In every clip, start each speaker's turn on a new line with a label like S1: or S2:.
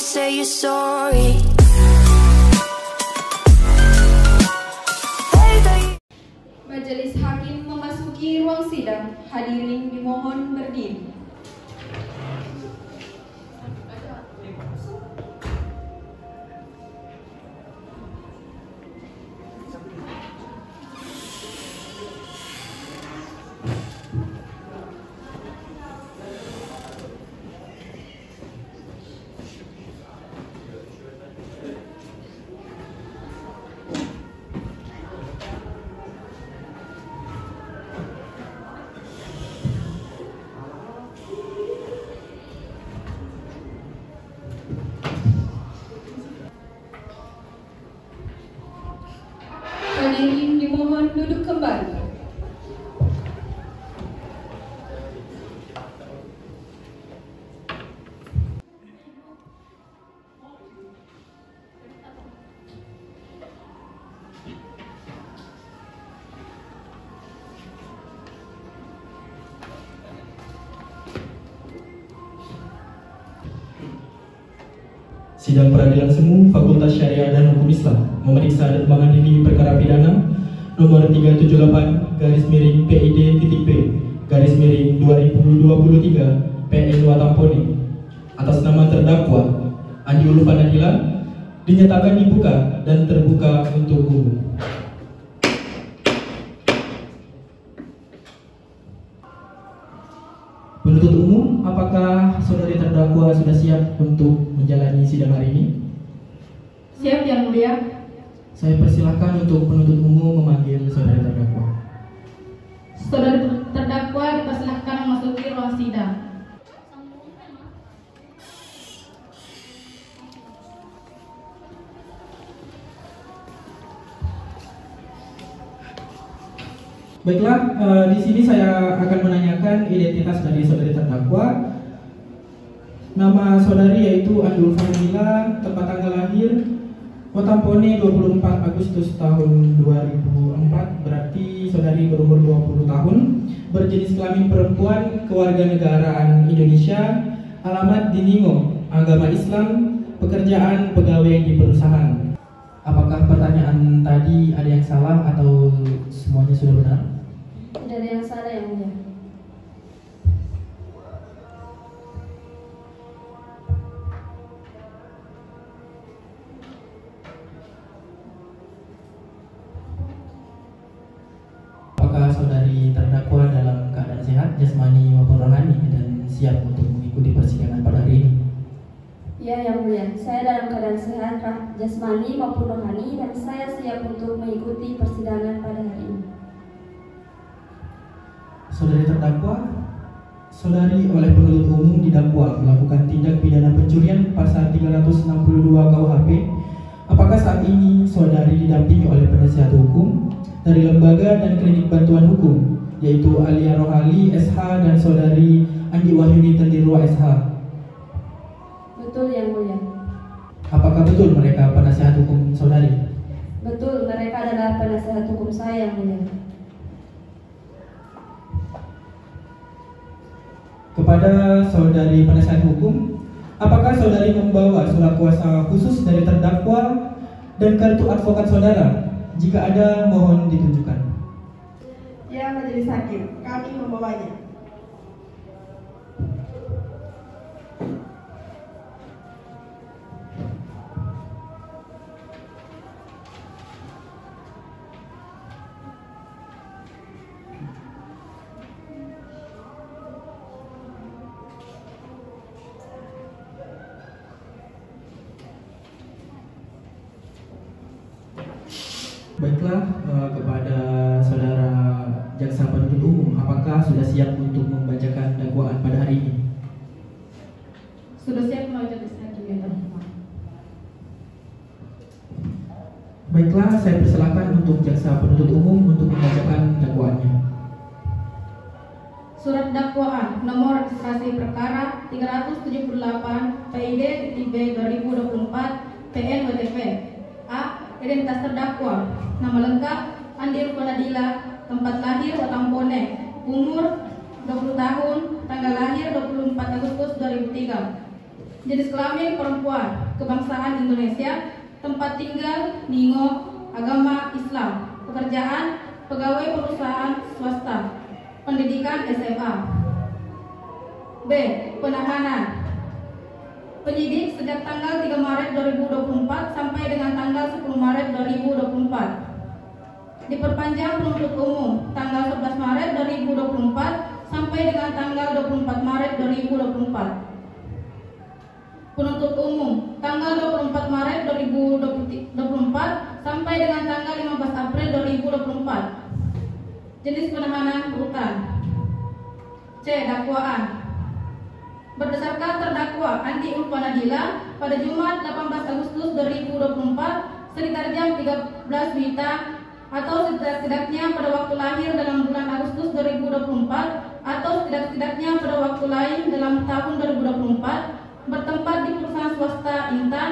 S1: say you're sorry.
S2: Majelis Hakim memasuki ruang sidang. Hadirin dimohon berdiri. Hadirin dimohon duduk kembali.
S3: Sidang Peradilan Semu Fakultas Syariah dan Hukum Islam memeriksa dan mengadili perkara pidana nomor 378-PID-P-2023 PN Watampone atas nama terdakwa Andi Ulfa Nadila dinyatakan dibuka dan terbuka untuk umum. Penuntut umum, apakah saudari terdakwa sudah siap untuk menjalani sidang hari ini?
S2: Siap, Yang Mulia.
S3: Saya persilahkan untuk penuntut umum memanggil saudari terdakwa.
S2: Saudari terdakwa dipersilahkan memasuki ruang sidang.
S3: Baiklah, di sini saya akan menanyakan identitas dari saudari terdakwa. Nama saudari yaitu Andi Ulfa Nadila, tempat tanggal lahir Watampone 24 Agustus tahun 2004, berarti saudari berumur 20 tahun, berjenis kelamin perempuan, kewarganegaraan Indonesia, alamat di Ningo, agama Islam, pekerjaan pegawai di perusahaan. Apakah pertanyaan tadi ada yang salah atau semuanya sudah benar?
S2: Tidak ada yang salah, Yang Mulia.
S3: Apakah saudari terdakwa dalam keadaan sehat, jasmani maupun rohani dan siap untuk mengikuti persidangan pada hari ini?
S4: Ya, Yang Mulia, saya dalam keadaan sehat, jasmani maupun rohani, dan saya siap untuk mengikuti persidangan pada hari ini.
S3: Saudari terdakwa, saudari oleh penuntut umum didakwa melakukan tindak pidana pencurian pasal 362 KUHP. Apakah saat ini saudari didampingi oleh penasihat hukum dari lembaga dan klinik bantuan hukum, yaitu Alia Rohali SH dan saudari Andi Wahyuni Tendirwa SH?
S4: Betul, Yang Mulia.
S3: Apakah betul mereka penasihat hukum saudari?
S4: Betul, mereka adalah penasihat hukum saya, Yang Mulia.
S3: Kepada saudari penasihat hukum, apakah saudari membawa surat kuasa khusus dari terdakwa dan kartu advokat saudara? Jika ada, mohon ditunjukkan.
S5: Ya, Majelis Hakim, kami membawanya.
S3: Baiklah, kepada saudara jaksa penuntut umum, apakah sudah siap untuk membacakan dakwaan pada hari ini?
S2: Sudah siap, Majelis Hakim yang terhormat.
S3: Baiklah, saya persilakan untuk jaksa penuntut umum untuk membacakan dakwaannya.
S2: Surat dakwaan nomor registrasi perkara 378 PID-B 2024 PN WTP. A. Identitas terdakwa. Nama lengkap Andi Ulfa Nadila, tempat lahir Watampone, umur 20 tahun, tanggal lahir 24 Agustus 2003. jenis kelamin perempuan, kebangsaan Indonesia, tempat tinggal Ningo, agama Islam, pekerjaan pegawai perusahaan swasta, pendidikan SMA. B. Penahanan. Penyidik sejak tanggal 3 Maret 2024 sampai dengan tanggal 10 Maret 2024. Diperpanjang penuntut umum tanggal 11 Maret 2024 sampai dengan tanggal 24 Maret 2024. Penuntut umum tanggal 24 Maret 2024 sampai dengan tanggal 15 April 2024. Jenis penahanan rutan. C. Dakwaan. Berdasarkan terdakwa Andi Ulfa Nadila pada Jumat 18 Agustus 2024 sekitar jam 13 WITA atau setidak-tidaknya pada waktu lahir dalam bulan Agustus 2024 atau setidak-tidaknya pada waktu lain dalam tahun 2024 bertempat di perusahaan swasta Intan,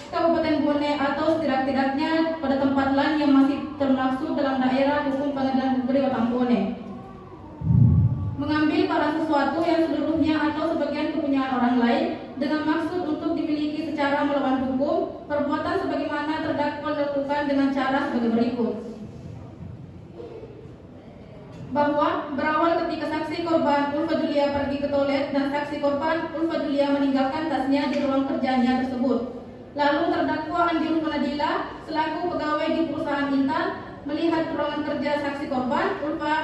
S2: Kabupaten Bone atau setidak-tidaknya pada tempat lain yang masih termaksud dalam daerah hukum Pengadilan Negeri Batang Bone. Mengambil barang sesuatu yang seluruhnya atau sebagian kepunyaan orang lain dengan maksud untuk dimiliki secara melawan hukum, perbuatan sebagaimana terdakwa dilakukan dengan cara sebagai berikut. Bahwa berawal ketika saksi korban Ulfa Julia pergi ke toilet dan saksi korban Ulfa Julia meninggalkan tasnya di ruang kerjanya tersebut. Lalu terdakwa Andi Ulfa Nadila selaku pegawai di perusahaan Intan melihat ruangan kerja saksi korban Ulfa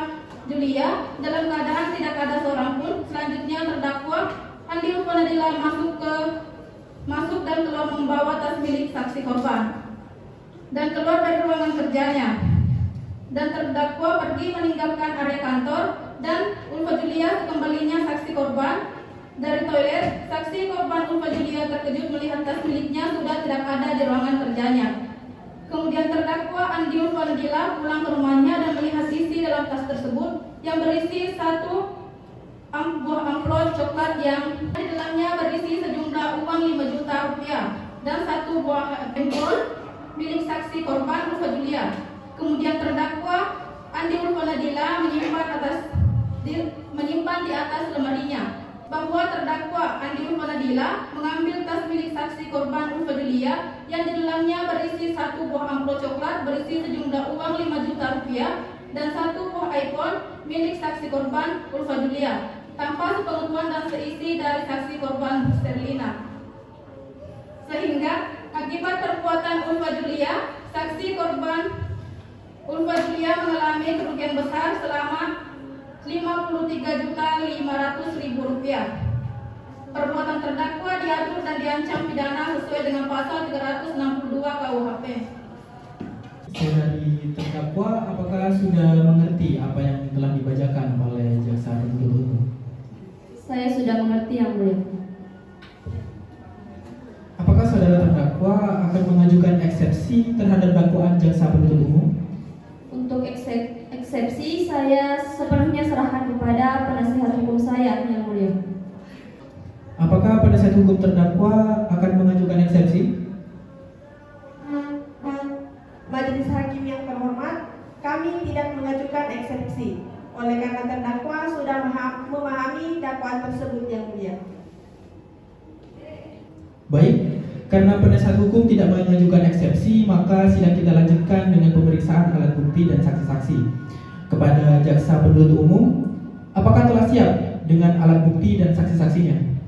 S2: Julia dalam keadaan tidak ada seorang pun. Selanjutnya terdakwa Andi Ulfa Nadila masuk dan keluar membawa tas milik saksi korban dan keluar dari ruangan kerjanya. Dan terdakwa pergi meninggalkan area kantor dan Ulfa Julia kembalinya saksi korban dari toilet. Saksi korban Ulfa Julia terkejut melihat tas miliknya sudah tidak ada di ruangan kerjanya. Kemudian terdakwa Andi Ulfa Nadila pulang ke rumahnya dan melihat isi dalam tas tersebut yang berisi satu buah amplop coklat yang di dalamnya berisi sejumlah uang 5 juta rupiah dan satu buah handphone milik saksi korban Ulfa Julia. Kemudian terdakwa Andi Ulfa Nadila menyimpan di atas lemarinya. Bahwa terdakwa Andi Ulfa Nadila mengambil tas milik saksi korban Ulfa Julia yang di dalamnya berisi satu buah amplop coklat berisi sejumlah uang 5 juta rupiah dan satu buah iPhone milik saksi korban Ulfa Julia tanpa sepengetahuan dan seisi dari saksi korban Sterlina. Sehingga akibat perbuatan Ulfa Julia, saksi korban Ulfa Julia mengalami kerugian besar selama 53.500.000 rupiah. Perbuatan terdakwa diatur dan diancam pidana sesuai dengan pasal 362 KUHP.
S3: Saudari terdakwa, apakah sudah mengerti apa yang telah dibacakan oleh jaksa penuntut umum?
S4: Saya sudah mengerti, Yang Mulia.
S3: Apakah saudara terdakwa akan mengajukan eksepsi terhadap dakwaan jaksa penuntut umum?
S4: Untuk eksepsi saya sepenuhnya serahkan kepada penasihat hukum saya, Yang Mulia.
S3: Apakah penasihat hukum terdakwa akan mengajukan eksepsi?
S5: Majelis Hakim yang terhormat, kami tidak mengajukan eksepsi oleh karena terdakwa sudah memahami dakwaan tersebut, Yang Mulia.
S3: Baik, karena penasihat hukum tidak mengajukan eksepsi, maka sidang kita lanjutkan dengan pemeriksaan alat bukti dan saksi-saksi. Kepada jaksa penuntut umum, apakah telah siap dengan alat bukti dan saksi-saksinya?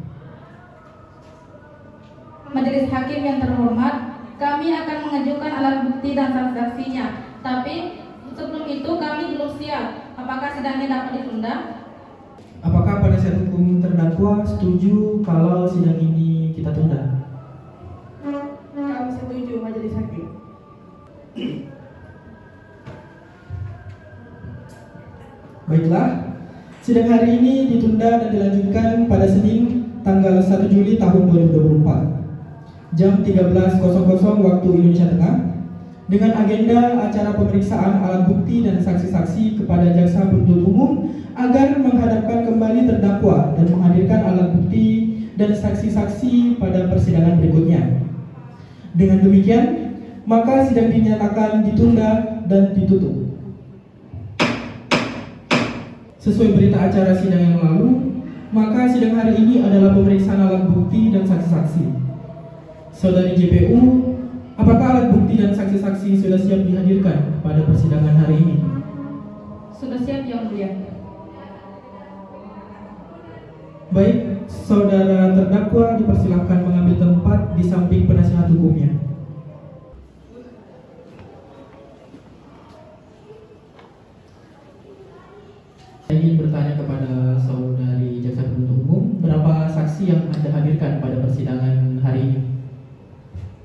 S2: Majelis Hakim yang terhormat, kami akan mengajukan alat bukti dan saksi-saksinya. Tapi sebelum itu kami belum siap. Apakah sidangnya dapat ditunda?
S3: Apakah penasihat hukum terdakwa setuju kalau sidang ini kita tunda?
S5: Kami setuju, Majelis Hakim.
S3: Baiklah, sidang hari ini ditunda dan dilanjutkan pada Senin tanggal 1 Juli tahun 2024 jam 13.00 waktu Indonesia Tengah dengan agenda acara pemeriksaan alat bukti dan saksi-saksi kepada jaksa penuntut umum agar menghadapkan kembali terdakwa dan menghadirkan alat bukti dan saksi-saksi pada persidangan berikutnya. Dengan demikian, maka sidang dinyatakan ditunda dan ditutup. Sesuai berita acara sidang yang lalu, Maka sidang hari ini adalah pemeriksaan alat bukti dan saksi-saksi. Saudari JPU, apakah alat bukti dan saksi-saksi sudah siap dihadirkan pada persidangan hari ini?
S2: Sudah siap Yang Mulia.
S3: Baik, saudara terdakwa dipersilakan mengambil tempat di samping penasihat hukumnya. Saya ingin bertanya kepada saudari jaksa penuntut umum, berapa saksi yang Anda hadirkan pada persidangan hari ini?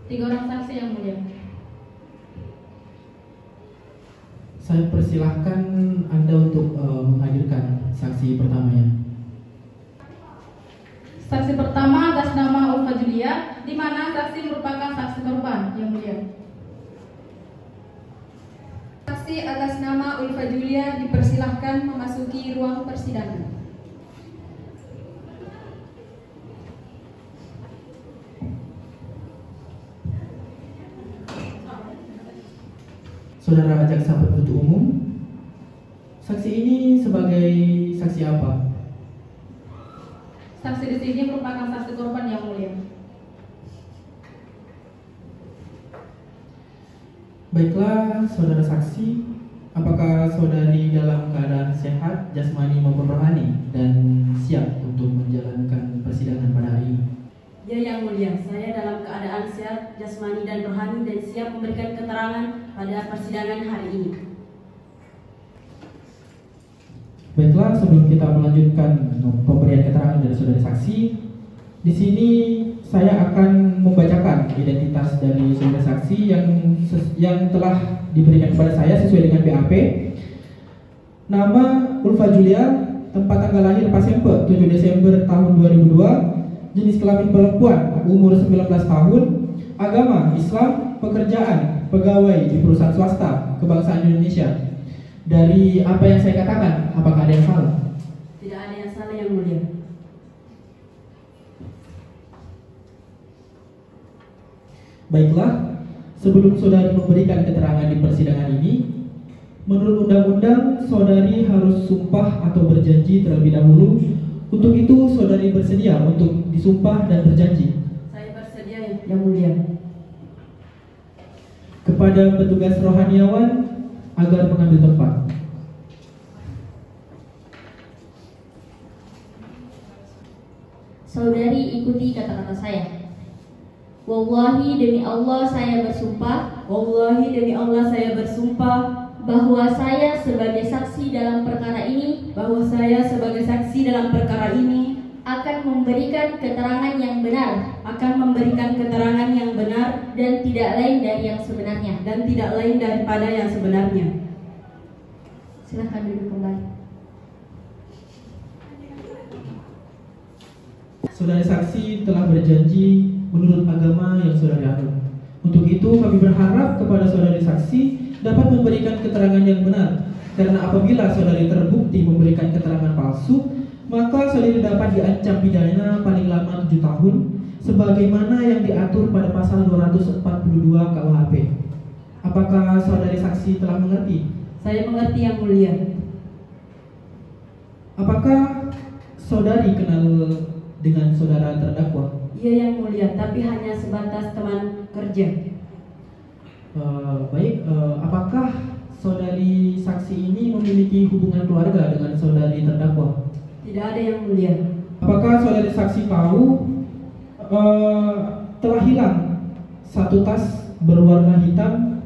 S2: 3 orang saksi Yang Mulia.
S3: Saya persilahkan Anda untuk menghadirkan saksi pertamanya.
S2: Saksi pertama atas nama Ulfa Julia, di mana saksi merupakan saksi korban Yang Mulia.
S1: Saksi atas nama Ulfa Julia dipersilahkan memasuki ruang persidangan.
S3: Saudara jaksa penuntut umum, saksi ini sebagai saksi apa?
S2: Saksi di sini merupakan saksi korban Yang Mulia.
S3: Baiklah, saudara saksi, apakah saudari dalam keadaan sehat, jasmani maupun rohani dan siap untuk menjalankan persidangan pada hari ini?
S6: Ya Yang Mulia, saya dalam keadaan sehat, jasmani dan rohani dan siap memberikan keterangan pada persidangan hari ini.
S3: Baiklah, sebelum kita melanjutkan pemberian keterangan dari saudara saksi, di sini saya akan membacakan identitas dari saudara saksi yang telah diberikan kepada saya sesuai dengan BAP. Nama Ulfa Julia, tempat tanggal lahir Pasempe 7 Desember tahun 2002, jenis kelamin perempuan, umur 19 tahun, agama Islam, pekerjaan pegawai di perusahaan swasta, kebangsaan Indonesia. Dari apa yang saya katakan, apakah ada yang salah?
S6: Tidak ada yang salah Yang Mulia.
S3: Baiklah, sebelum saudari memberikan keterangan di persidangan ini, menurut undang-undang saudari harus sumpah atau berjanji terlebih dahulu. Untuk itu saudari bersedia untuk disumpah dan berjanji?
S6: Saya bersedia Yang Mulia.
S3: Kepada petugas rohaniawan agar mengambil tempat.
S4: Saudari ikuti kata-kata saya. Wallahi demi Allah saya bersumpah.
S6: Wallahi demi Allah saya bersumpah
S4: bahwa saya sebagai saksi dalam perkara ini akan memberikan keterangan yang benar dan tidak lain dari yang sebenarnya.
S6: daripada yang sebenarnya.
S4: Silakan duduk kembali.
S3: Saudara saksi telah berjanji menurut agama yang saudari anut. Untuk itu kami berharap kepada saudari saksi dapat memberikan keterangan yang benar, karena apabila saudari terbukti memberikan keterangan palsu, maka saudari dapat diancam pidana paling lama 7 tahun sebagaimana yang diatur pada pasal 242 KUHP. Apakah saudari saksi telah mengerti?
S6: Saya mengerti Yang Mulia.
S3: Apakah saudari kenal dengan saudara terdakwa?
S6: Iya Yang Mulia, tapi hanya sebatas teman kerja.
S3: Apakah saudari saksi ini memiliki hubungan keluarga dengan saudari terdakwa?
S6: Tidak ada Yang Mulia.
S3: Apakah saudari saksi tahu telah hilang satu tas berwarna hitam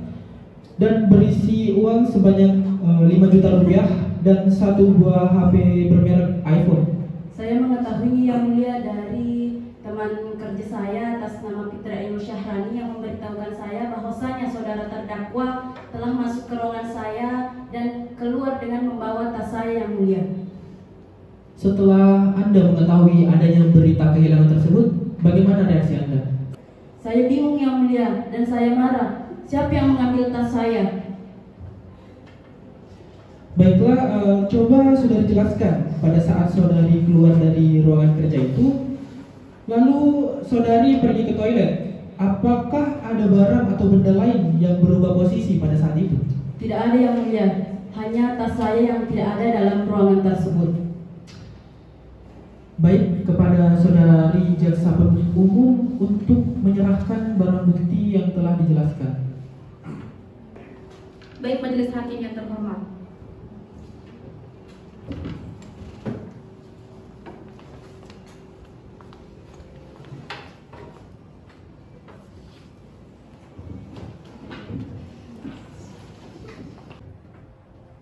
S3: dan berisi uang sebanyak 5 juta rupiah dan satu buah HP bermerek iPhone?
S6: Saya mengetahui Yang Mulia dari teman kerja saya atas nama Fitra Ainur Syahrani yang memberitahukan saya bahwasanya saudara terdakwa telah masuk ke ruangan saya dan keluar dengan membawa tas saya Yang Mulia.
S3: Setelah Anda mengetahui adanya berita kehilangan tersebut, bagaimana reaksi Anda?
S6: Saya bingung Yang Mulia dan saya marah. Siapa yang mengambil tas saya?
S3: Baiklah, coba saudari jelaskan pada saat saudari keluar dari ruangan kerja itu, lalu saudari pergi ke toilet. Apakah ada barang atau benda lain yang berubah posisi pada saat itu?
S6: Tidak ada Yang Mulia, hanya tas saya yang tidak ada dalam ruangan tersebut.
S3: Baik, kepada saudari jaksa penuntut umum untuk menyerahkan barang bukti yang telah dijelaskan.
S2: Baik majelis hakim yang terhormat.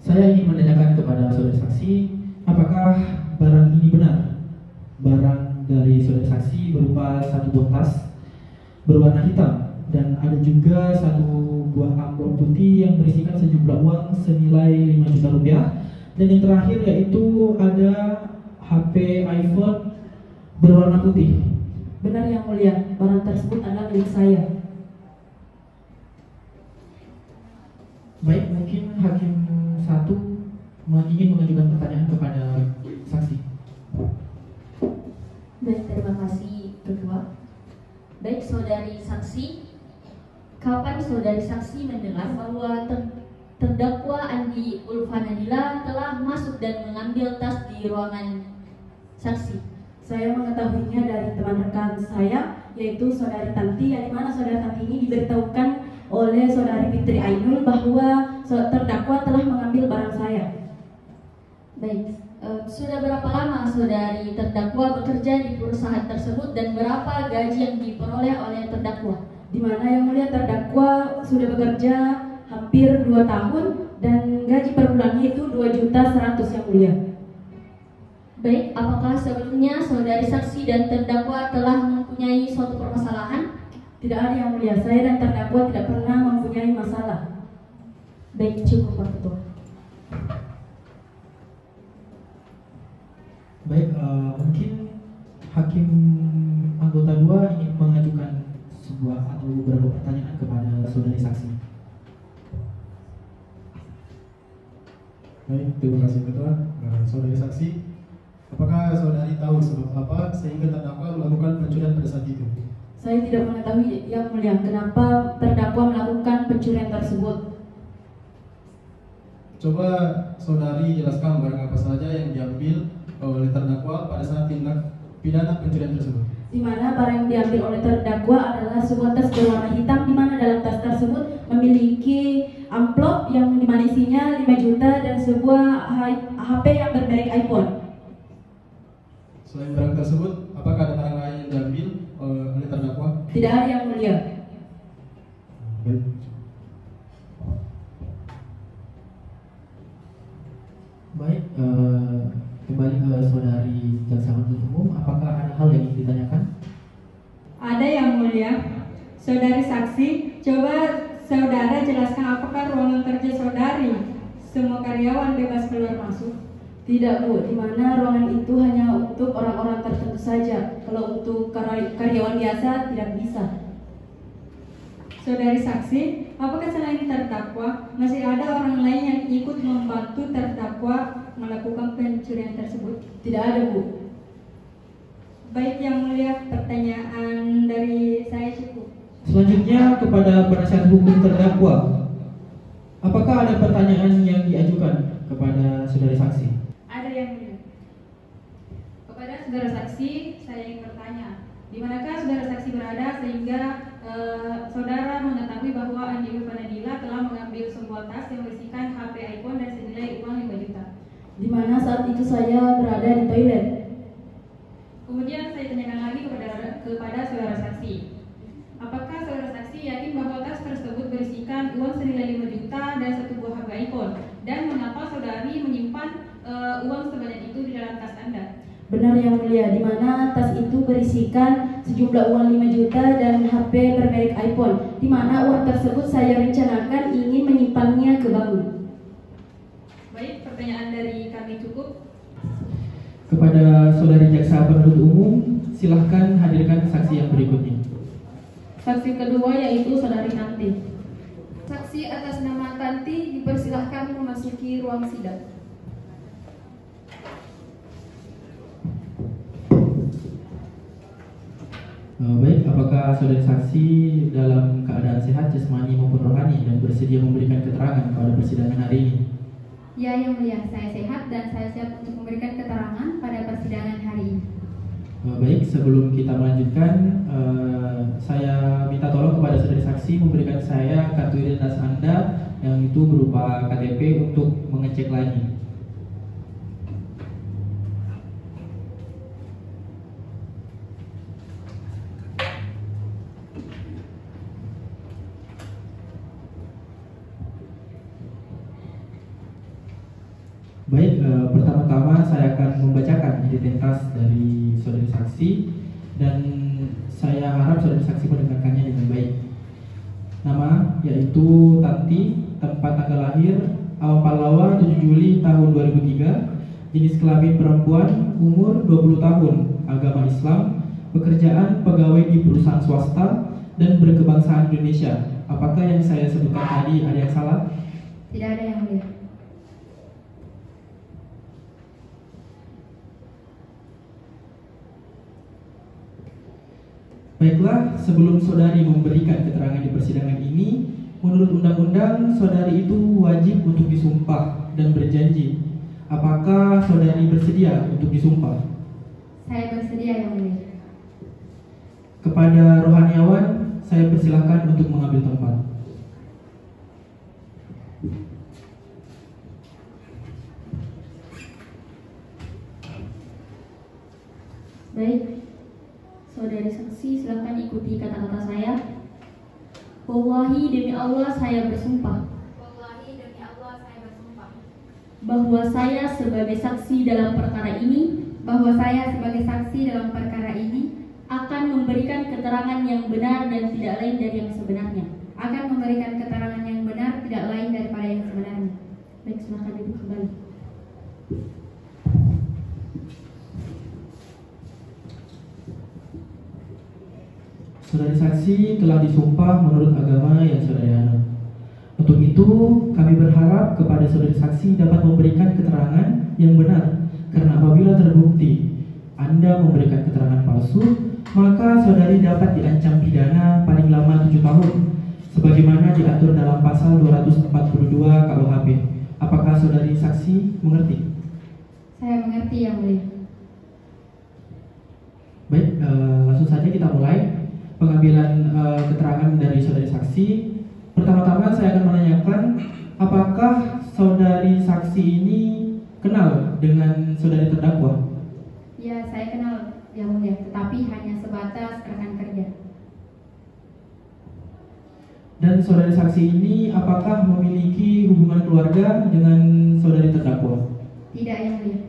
S3: Saya ingin menanyakan kepada saudara saksi, apakah barang ini benar? Barang dari saudara saksi berupa satu buah tas berwarna hitam dan ada juga satu buah amplop putih yang berisikan sejumlah uang senilai 5 juta rupiah. Dan yang terakhir yaitu ada HP iPhone berwarna putih.
S6: Benar yang mulia, barang tersebut adalah milik saya.
S3: Baik, mungkin hakim satu ingin mengajukan pertanyaan kepada saksi.
S7: Baik, terima kasih Ketua. Baik, saudari saksi, kapan saudari saksi mendengar bahwa terdakwa Andi Ulfanadila telah masuk dan mengambil tas di ruangan saksi?
S6: Saya mengetahuinya dari teman rekan saya, yaitu saudari Tanti, yang dimana saudari Tanti ini diberitahukan oleh saudari Fitri Ainul bahwa terdakwa telah mengambil barang saya.
S7: Baik, sudah berapa lama saudari terdakwa bekerja di perusahaan tersebut dan berapa gaji yang diperoleh oleh terdakwa?
S6: Di mana yang mulia terdakwa sudah bekerja hampir 2 tahun dan gaji per bulannya itu 2.100.000 yang mulia.
S7: Baik, apakah sebelumnya saudari saksi dan terdakwa telah mempunyai suatu permasalahan?
S6: Tidak ada yang mulia, saya dan terdakwa tidak pernah mempunyai masalah.
S7: Baik, cukup Pak Ketua.
S3: Baik, mungkin hakim anggota 2 ingin mengajukan sebuah atau beberapa pertanyaan kepada saudari saksi.
S8: Baik, terima kasih Ketua. Saudari saksi, apakah saudari tahu sebab apa sehingga terdakwa melakukan pencurian pada saat itu?
S6: Saya tidak mengetahui yang mulia kenapa terdakwa melakukan pencurian tersebut.
S8: Coba saudari jelaskan barang apa saja yang diambil oleh terdakwa pada saat tindak pidana pencurian tersebut.
S6: Di mana barang yang diambil oleh terdakwa adalah sebuah tas berwarna hitam, di mana dalam tas tersebut memiliki amplop yang dimana isinya 5 juta dan sebuah HP yang bermerek iPhone.
S8: Selain barang tersebut, apakah ada barang lain yang diambil oleh terdakwa?
S6: Tidak ada yang mulia.
S8: Baik.
S3: Baik, kembali ke saudari jaksa penuntut umum, apakah ada hal yang ingin ditanyakan?
S1: Ada yang mulia. Saudari saksi, coba saudara jelaskan apakah ruangan kerja saudari semua karyawan bebas keluar masuk?
S6: Tidak Bu, di mana ruangan itu hanya untuk orang-orang tertentu saja. Kalau untuk karyawan biasa tidak bisa.
S1: Saudari saksi, apakah selain terdakwa masih ada orang lain yang ikut membantu terdakwa melakukan pencurian tersebut?
S6: Tidak ada Bu.
S1: Baik yang mulia, pertanyaan dari saya cukup.
S3: Selanjutnya kepada penasihat hukum terdakwa, apakah ada pertanyaan yang diajukan kepada saudari saksi?
S2: Ada yang mulia. Kepada saudara saksi, saya ingin bertanya, di manakah saudara saksi berada sehingga saudara mengetahui bahwa Andi Ulfanadila telah mengambil sebuah tas yang berisikan HP iPhone dan senilai uang 5 juta?
S6: Di mana saat itu saya berada di toilet.
S2: Kemudian saya tanyakan lagi kepada saudara saksi, apakah saudara saksi yakin bahwa tas tersebut berisikan uang senilai 5 juta dan satu buah HP iPhone? Dan mengapa saudari menyimpan uang sebanyak itu di dalam tas Anda?
S6: Benar yang mulia, di mana tas itu berisikan sejumlah uang 5 juta dan HP bermerek iPhone, di mana uang tersebut saya rencanakan ingin menyimpannya ke bank.
S2: Baik, pertanyaan dari kami cukup.
S3: Kepada saudari jaksa penuntut umum, silahkan hadirkan saksi yang berikutnya.
S2: Saksi kedua yaitu saudari Tanti.
S1: Saksi atas nama Tanti dipersilahkan memasuki ruang sidang.
S3: Baik, apakah saudari saksi dalam keadaan sehat jasmani maupun rohani dan bersedia memberikan keterangan pada persidangan hari ini?
S1: Ya yang mulia, saya sehat dan saya siap untuk memberikan keterangan pada persidangan hari ini.
S3: Baik, sebelum kita melanjutkan, saya minta tolong kepada saudari saksi memberikan saya kartu identitas Anda yang itu berupa KTP untuk mengecek lagi. Baik, pertama-tama saya akan membacakan identitas dari saudari saksi dan saya harap saudari saksi mendengarkannya dengan baik. Nama yaitu Tanti, tempat tanggal lahir Awal Pallawa 7 Juli tahun 2003, jenis kelamin perempuan, umur 20 tahun, agama Islam, pekerjaan pegawai di perusahaan swasta dan berkebangsaan Indonesia. Apakah yang saya sebutkan tadi ada yang salah?
S2: Tidak ada yang mulia.
S3: Baiklah, sebelum saudari memberikan keterangan di persidangan ini, menurut undang-undang saudari itu wajib untuk disumpah dan berjanji. Apakah saudari bersedia untuk disumpah?
S2: Saya bersedia yang mulia.
S3: Kepada rohaniawan, saya persilahkan untuk mengambil tempat.
S7: Baik, saudari saksi silakan ikuti kata-kata saya. Wallahi demi Allah saya bersumpah.
S9: Wallahi demi Allah saya bersumpah.
S7: Bahwa saya sebagai saksi dalam perkara ini.
S2: Bahwa saya sebagai saksi dalam perkara ini
S7: Akan memberikan keterangan yang benar dan tidak lain dari yang sebenarnya.
S2: akan memberikan keterangan yang benar tidak lain daripada yang sebenarnya.
S7: Baik, silakan duduk kembali.
S3: Saudari saksi telah disumpah menurut agama yang saudari anut. Untuk itu, kami berharap kepada saudari saksi dapat memberikan keterangan yang benar, karena apabila terbukti Anda memberikan keterangan palsu, maka saudari dapat diancam pidana paling lama 7 tahun, sebagaimana diatur dalam pasal 242 KUHP. Apakah saudari saksi mengerti?
S2: Saya mengerti yang mulia.
S3: Baik, langsung saja kita mulai pengambilan keterangan dari saudari saksi. Pertama-tama saya akan menanyakan, apakah saudari saksi ini kenal dengan saudari terdakwa?
S2: Ya, saya kenal yang mulia, tetapi hanya sebatas rekan kerja.
S3: Dan saudari saksi ini apakah memiliki hubungan keluarga dengan saudari terdakwa?
S2: Tidak yang mulia.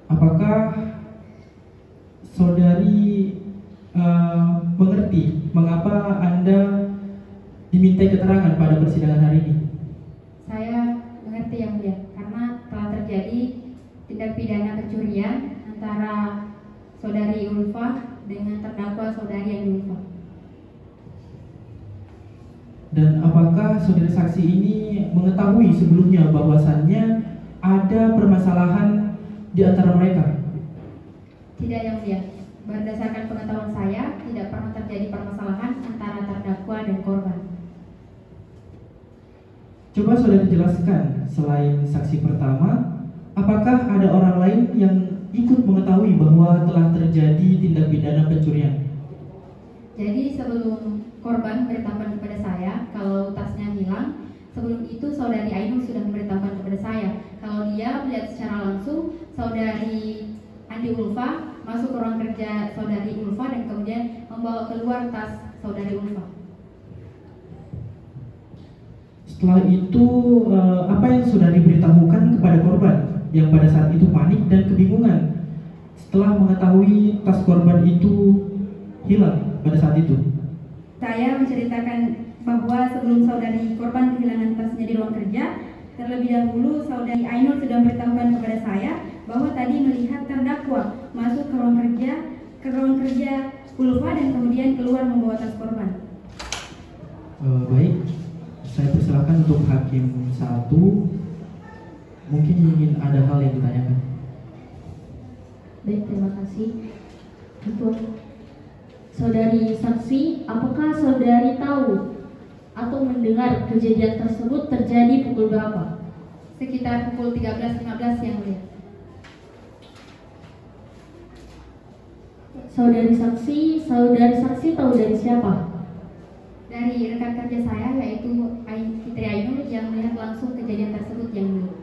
S3: Apakah saudari mengerti mengapa Anda dimintai keterangan pada persidangan hari ini?
S2: Saya mengerti yang mulia, karena telah terjadi tindak pidana pencurian antara saudari Ulfa dengan terdakwa saudari Andi Ulfa.
S3: Dan apakah saudari saksi ini mengetahui sebelumnya bahwasannya ada permasalahan di antara mereka?
S2: Tidak yang mulia. Berdasarkan pengetahuan saya, tidak pernah terjadi permasalahan antara terdakwa dan korban.
S3: Coba saudari jelaskan, selain saksi pertama, apakah ada orang lain yang ikut mengetahui bahwa telah terjadi tindak pidana pencurian?
S2: Jadi sebelum korban memberitahukan kepada saya kalau tasnya hilang, sebelum itu saudari Ainul sudah memberitahukan kepada saya kalau dia melihat secara langsung saudari Andi Ulfa masuk ke ruang kerja saudari Ulfa dan kemudian membawa keluar tas saudari Ulfa.
S3: Setelah itu, apa yang saudari beritahukan kepada korban yang pada saat itu panik dan kebingungan setelah mengetahui tas korban itu hilang pada saat itu?
S2: Saya menceritakan bahwa sebelum saudari korban kehilangan tasnya di ruang kerja, terlebih dahulu saudari Ainul sudah memberitahukan kepada saya bahwa tadi melihat terdakwa masuk ke ruang kerja Ulfa dan kemudian keluar membawa tas korban.
S3: Baik, saya persilakan untuk hakim 1. Mungkin ingin ada hal yang ditanyakan.
S7: Baik, terima kasih. Untuk saudari saksi, apakah saudari tahu atau mendengar kejadian tersebut terjadi pukul berapa?
S2: Sekitar pukul 13.15 yang mulia.
S7: Saudari saksi tahu dari siapa?
S9: Dari rekan kerja saya yaitu Fitri Ainul yang melihat langsung kejadian tersebut yang mulia.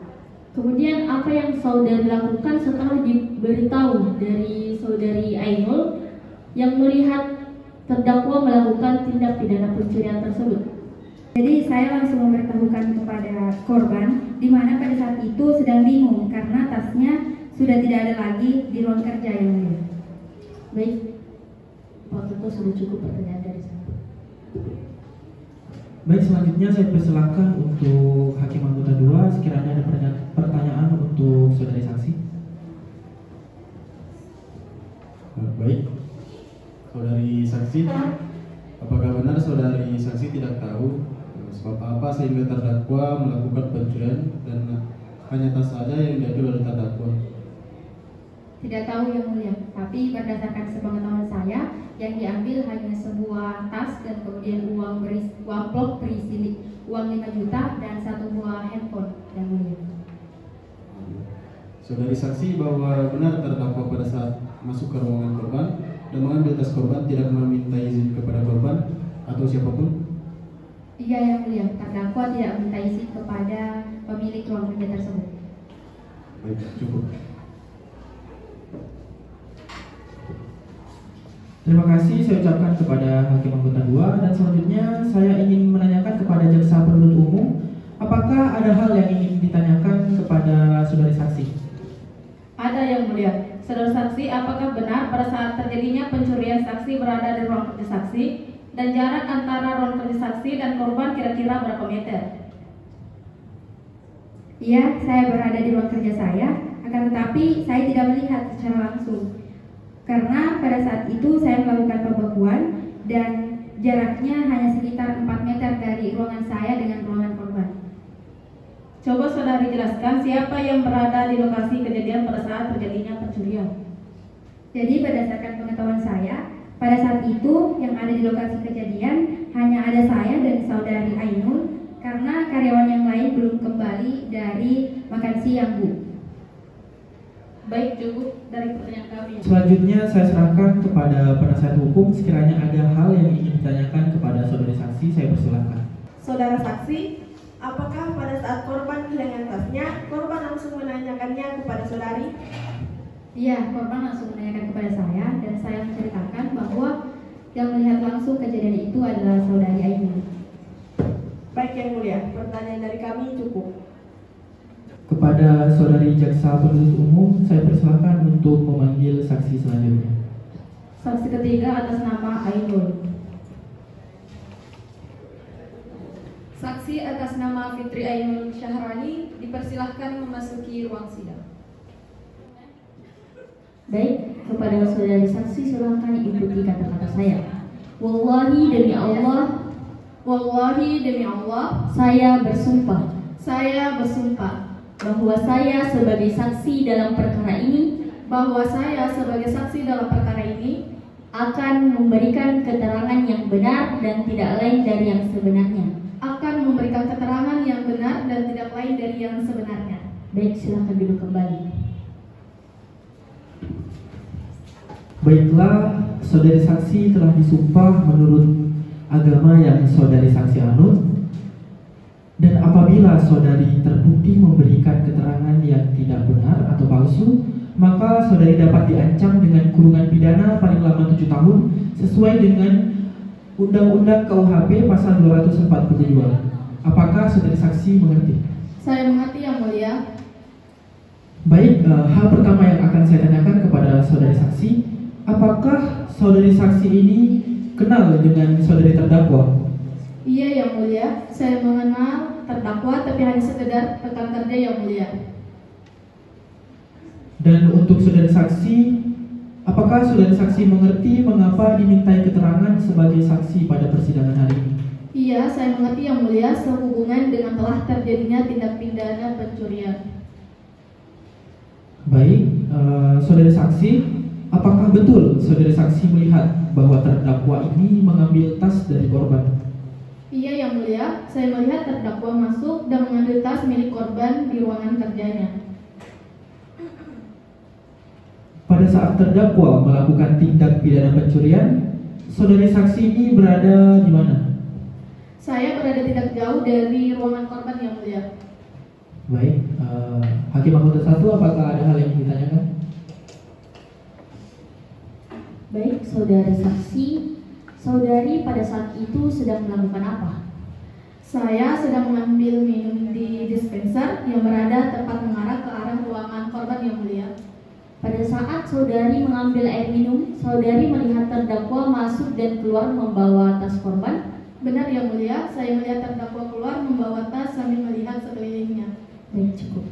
S7: Kemudian apa yang saudari lakukan setelah diberitahu dari saudari Ainul yang melihat terdakwa melakukan tindak pidana pencurian tersebut?
S1: Jadi saya langsung memberitahukan kepada korban, di mana pada saat itu sedang bingung karena tasnya sudah tidak ada lagi di ruang kerja yang mulia.
S7: Baik, waktu itu sudah cukup pertanyaan dari saya.
S3: Baik, selanjutnya saya persilakan untuk Hakim Anggota 2 sekiranya ada pertanyaan untuk saudari saksi.
S8: Baik, saudari saksi, apakah benar saudari saksi tidak tahu sebab apa sehingga terdakwa melakukan pencurian dan hanya tas saja yang diambil oleh terdakwa?
S9: Tidak tahu yang mulia, tapi berdasarkan sepengetahuan saya yang diambil hanya sebuah tas dan kemudian uang amplop berisi uang 5 juta dan 1 buah handphone yang mulia.
S8: Saudari saksi bahwa benar terdakwa pada saat masuk ke ruangan korban dan mengambil tas korban tidak meminta izin kepada korban atau siapapun?
S9: Iya yang mulia, terdakwa tidak meminta izin kepada pemilik ruang kerja tersebut.
S8: Baik, cukup.
S3: Terima kasih saya ucapkan kepada Hakim Anggota 2 dan selanjutnya saya ingin menanyakan kepada Jaksa Penuntut Umum, apakah ada hal yang ingin ditanyakan kepada saudari saksi?
S2: Ada yang mulia. Saudara saksi, apakah benar pada saat terjadinya pencurian saksi berada di ruang kerja saksi dan jarak antara ruang kerja saksi dan korban kira-kira berapa meter?
S1: Iya, saya berada di ruang kerja saya, akan tetapi saya tidak melihat secara langsung. Karena pada saat itu saya melakukan pembekuan dan jaraknya hanya sekitar 4 meter dari ruangan saya dengan ruangan korban.
S2: Coba saudari jelaskan siapa yang berada di lokasi kejadian pada saat terjadinya pencurian.
S1: Jadi berdasarkan pengetahuan saya, pada saat itu yang ada di lokasi kejadian hanya ada saya dan saudari Ainul karena karyawan yang lain belum kembali dari makan siang, Bu.
S2: Baik, cukup dari pertanyaan kami.
S3: Selanjutnya saya serahkan kepada penasihat hukum sekiranya ada hal yang ingin ditanyakan kepada saudari saksi, saya persilakan.
S5: Saudara saksi, apakah pada saat korban kehilangan tasnya, korban langsung menanyakannya kepada saudari?
S9: Iya, korban langsung menanyakan kepada saya dan saya menceritakan bahwa yang melihat langsung kejadian itu adalah saudari Ainul.
S5: Baik yang mulia, pertanyaan dari kami cukup.
S3: Kepada saudari Jaksa Penuntut Umum, saya persilakan untuk memanggil saksi selanjutnya.
S2: Saksi ketiga atas nama Ainul.
S10: Saksi atas nama Fitri Ainul Syahrani dipersilahkan memasuki ruang sidang.
S7: Baik, kepada saudari saksi silakan ikuti kata-kata saya. Wallahi demi Allah, saya bersumpah bahwa saya sebagai saksi dalam perkara ini akan memberikan keterangan yang benar dan tidak lain dari yang sebenarnya. Baik, silakan duduk kembali.
S3: Baiklah, saudari saksi telah disumpah menurut agama yang saudari saksi anut. Dan apabila saudari terbukti memberikan keterangan yang tidak benar atau palsu, maka saudari dapat diancam dengan kurungan pidana paling lama 7 tahun sesuai dengan Undang-Undang KUHP pasal 242. Apakah saudari saksi mengerti?
S2: Saya mengerti yang mulia.
S3: Baik, hal pertama yang akan saya tanyakan kepada saudari saksi, apakah saudari saksi ini kenal dengan saudari terdakwa?
S2: Iya yang mulia, saya mengenal terdakwa tapi hanya sekedar rekan kerja yang mulia.
S3: Dan untuk saudari saksi, apakah saudari saksi mengerti mengapa dimintai keterangan sebagai saksi pada persidangan hari ini?
S2: Iya, saya mengerti yang mulia sehubungan dengan telah terjadinya tindak pidana pencurian.
S3: Baik, saudari saksi, apakah betul saudari saksi melihat bahwa terdakwa ini mengambil tas dari korban?
S2: Iya yang mulia, saya melihat terdakwa masuk dan mengambil tas milik korban di ruangan kerjanya.
S3: Pada saat terdakwa melakukan tindak pidana pencurian, saudari saksi ini berada di mana?
S2: Saya berada tidak jauh dari ruangan korban yang mulia.
S3: Baik, Hakim anggota 1, apakah ada hal yang ditanyakan?
S7: Baik, saudari saksi, saudari pada saat itu sedang melakukan apa?
S2: Saya sedang mengambil minum di dispenser yang berada tepat mengarah ke arah ruangan korban yang mulia.
S7: Pada saat saudari mengambil air minum, saudari melihat terdakwa masuk dan keluar membawa tas korban?
S2: Benar yang mulia, saya melihat terdakwa keluar membawa tas sambil melihat sekelilingnya.
S7: Baik, cukup.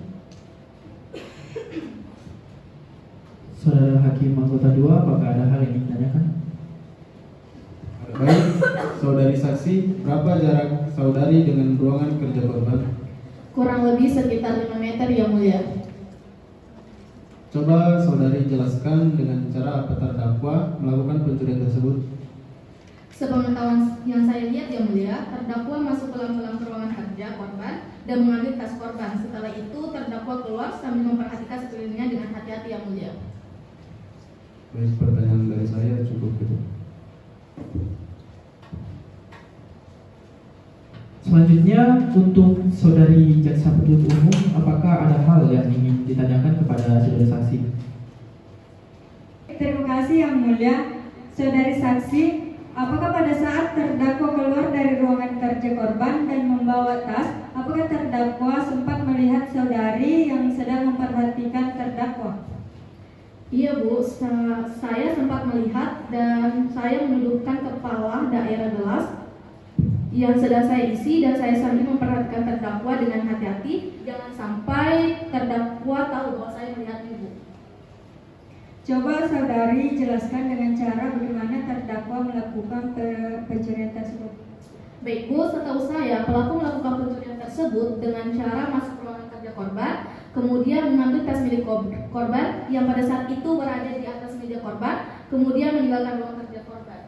S3: Saudara Hakim anggota 2, apakah ada hal yang ditanyakan?
S8: Baik, saudari saksi, berapa jarak saudari dengan ruangan kerja korban?
S2: Kurang lebih sekitar 5 meter yang mulia.
S8: Coba saudari jelaskan dengan cara apa terdakwa melakukan pencurian tersebut.
S2: Sepengetahuan yang saya lihat yang mulia, terdakwa masuk pelan-pelan ke ruangan kerja korban dan mengambil tas korban. Setelah itu terdakwa keluar sambil memperhatikan sekelilingnya dengan hati-hati yang mulia.
S8: Baik, pertanyaan dari saya cukup itu.
S3: Selanjutnya untuk saudari jaksa penuntut umum, apakah ada hal yang ingin ditanyakan kepada saudari saksi?
S1: Terima kasih yang mulia. Saudari saksi, apakah pada saat terdakwa keluar dari ruangan kerja korban dan membawa tas, apakah terdakwa sempat melihat saudari yang sedang memperhatikan terdakwa?
S2: Iya Bu, saya sempat melihat dan saya menundukkan kepala daerah gelas yang sedang saya isi dan saya sambil memperhatikan terdakwa dengan hati-hati. Jangan sampai terdakwa tahu bahwa saya melihat Ibu.
S1: Coba saudari jelaskan dengan cara bagaimana terdakwa melakukan pencurian tersebut.
S2: Baik Bu, setahu saya pelaku melakukan pencurian tersebut dengan cara masuk ke ruangan kerja korban, kemudian mengambil tas milik korban yang pada saat itu berada di atas meja korban, kemudian meninggalkan ruang kerja korban.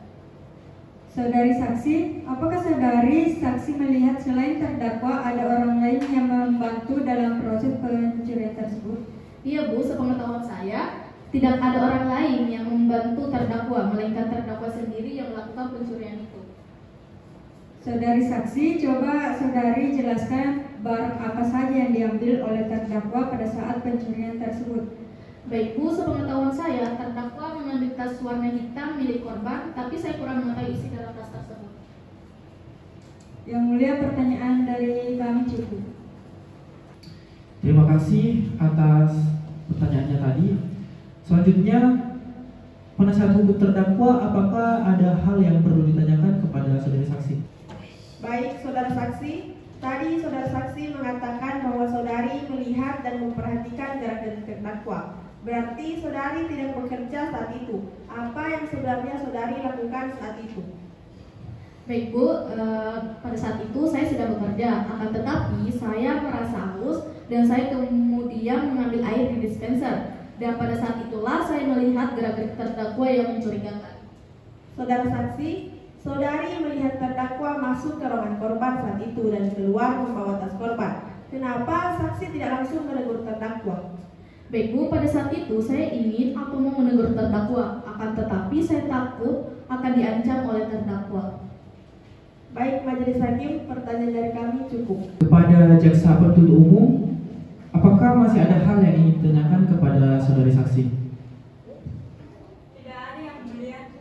S1: Saudari saksi, apakah saudari saksi melihat selain terdakwa ada orang lain yang membantu dalam proses pencurian tersebut?
S2: Iya Bu, sepengetahuan saya tidak ada orang lain yang membantu terdakwa, melainkan terdakwa sendiri yang melakukan pencurian itu.
S1: Saudari saksi, coba saudari jelaskan barang apa saja yang diambil oleh terdakwa pada saat pencurian tersebut.
S2: Baik Bu, sepengetahuan saya terdakwa mengambil tas warna hitam milik korban, tapi saya kurang mengetahui isi dalam tas tersebut.
S1: Yang mulia, pertanyaan dari kami cukup.
S3: Terima kasih atas pertanyaannya tadi. Selanjutnya, penasihat hukum terdakwa, apakah ada hal yang perlu ditanyakan kepada saudari saksi?
S5: Baik, saudara saksi. Tadi saudara saksi mengatakan bahwa saudari melihat dan memperhatikan gerak-gerik terdakwa. Berarti saudari tidak bekerja saat itu. Apa yang sebenarnya saudari lakukan saat itu?
S2: Baik Bu, pada saat itu saya sedang bekerja, akan tetapi saya merasa haus dan saya kemudian mengambil air di dispenser. Dan pada saat itulah saya melihat gerak-gerik terdakwa yang mencurigakan.
S5: Saudara saksi, saudari melihat terdakwa masuk ke ruangan korban saat itu dan keluar membawa tas korban. Kenapa saksi tidak langsung menegur terdakwa?
S2: Baik Bu, pada saat itu saya ingin atau mau menegur terdakwa, akan tetapi saya takut akan diancam oleh terdakwa.
S5: Baik, majelis hakim, pertanyaan dari kami cukup.
S3: Kepada jaksa penuntut umum, apakah masih ada hal yang ingin ditanyakan kepada saudari saksi?
S5: Tidak ada yang mulia.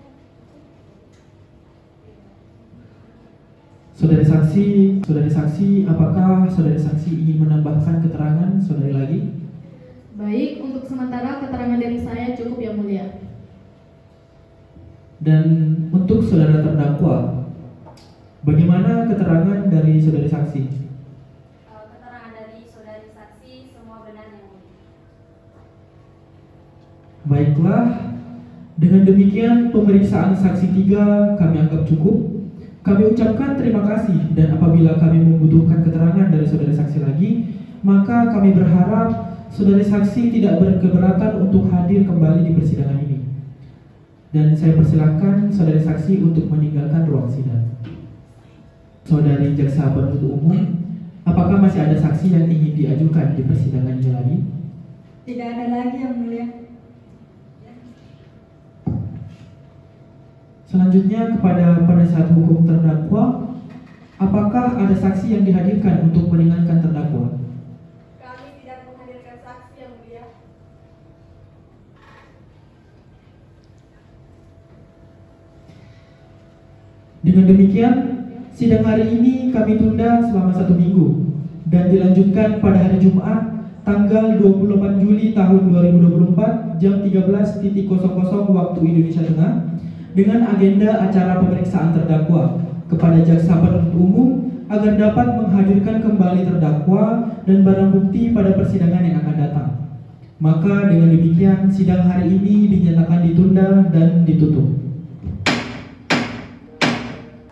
S3: Saudari saksi, apakah saudari saksi ingin menambahkan keterangan saudari lagi?
S2: Baik, untuk sementara keterangan dari saya cukup yang mulia.
S3: Dan untuk saudara terdakwa, bagaimana keterangan dari saudari saksi?
S4: Keterangan dari saudari saksi semua benar yang mulia.
S3: Baiklah, dengan demikian pemeriksaan saksi 3 kami anggap cukup. Kami ucapkan terima kasih dan apabila kami membutuhkan keterangan dari saudari saksi lagi, maka kami berharap saudari saksi tidak berkeberatan untuk hadir kembali di persidangan ini. Dan saya persilahkan saudari saksi untuk meninggalkan ruang sidang. saudari jaksa penuntut umum, apakah masih ada saksi yang ingin diajukan di persidangan ini lagi?
S10: Tidak ada lagi yang mulia.
S3: Selanjutnya kepada penasihat hukum terdakwa, apakah ada saksi yang dihadirkan untuk meringankan terdakwa?
S5: Kami tidak menghadirkan saksi yang mulia.
S3: Dengan demikian, sidang hari ini kami tunda selama 1 minggu dan dilanjutkan pada hari Jumat tanggal 28 Juli tahun 2024 jam 13.00 waktu Indonesia Tengah dengan agenda acara pemeriksaan terdakwa kepada jaksa penuntut umum agar dapat menghadirkan kembali terdakwa dan barang bukti pada persidangan yang akan datang. Maka dengan demikian sidang hari ini dinyatakan ditunda dan ditutup.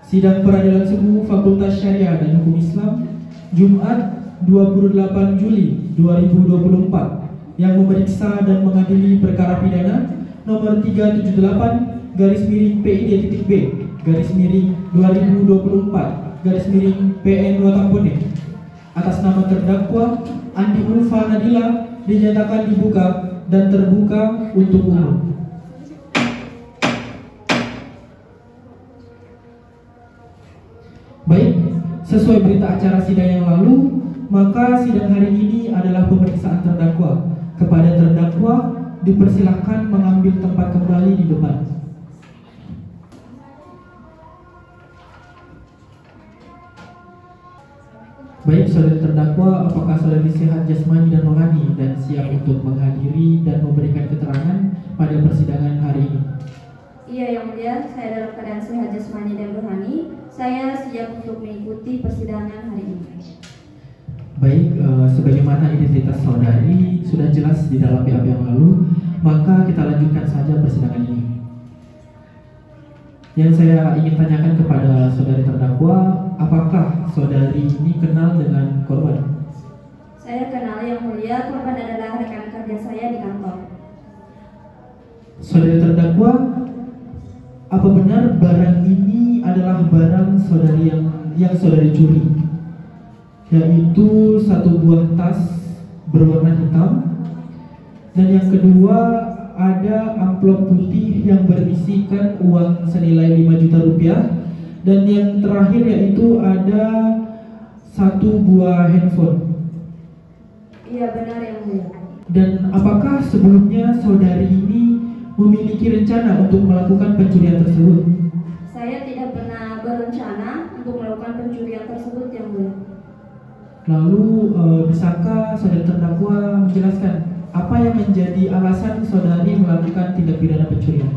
S3: Sidang Peradilan Subuh Fakultas Syariah dan Hukum Islam Jumat 28 Juli 2024 yang memeriksa dan mengadili perkara pidana nomor 378/PID-B/2024/PN2 atas nama terdakwa Andi Ulfa Nadila dinyatakan dibuka dan terbuka untuk umum. Baik, sesuai berita acara sidang yang lalu, maka sidang hari ini adalah pemeriksaan terdakwa. Kepada terdakwa dipersilahkan mengambil tempat kembali di depan. Baik, saudara terdakwa, apakah saudari sehat jasmani dan rohani dan siap untuk menghadiri dan memberikan keterangan pada persidangan hari ini?
S4: Iya yang mulia, saya dalam keadaan sehat jasmani dan rohani. Saya siap untuk mengikuti persidangan hari ini.
S3: Baik, sebagaimana identitas saudari sudah jelas di dalam BAP yang lalu, maka kita lanjutkan saja persidangan ini. Yang saya ingin tanyakan kepada saudari terdakwa, apakah saudari ini kenal dengan korban?
S4: Saya kenal yang mulia, korban adalah rekan kerja saya di kantor.
S3: Saudari terdakwa, apa benar barang ini adalah barang saudari yang saudari curi, yaitu satu buah tas berwarna hitam, dan yang kedua ada amplop putih yang berisikan uang senilai 5 juta rupiah, dan yang terakhir yaitu ada satu buah handphone?
S4: Iya benar yang mulia.
S3: Dan apakah sebelumnya saudari ini memiliki rencana untuk melakukan pencurian tersebut?
S4: Saya tidak pernah berencana untuk melakukan pencurian tersebut yang mulia.
S3: Lalu bisakah saudari terdakwa menjelaskan apa yang menjadi alasan saudari melakukan tindak pidana pencurian?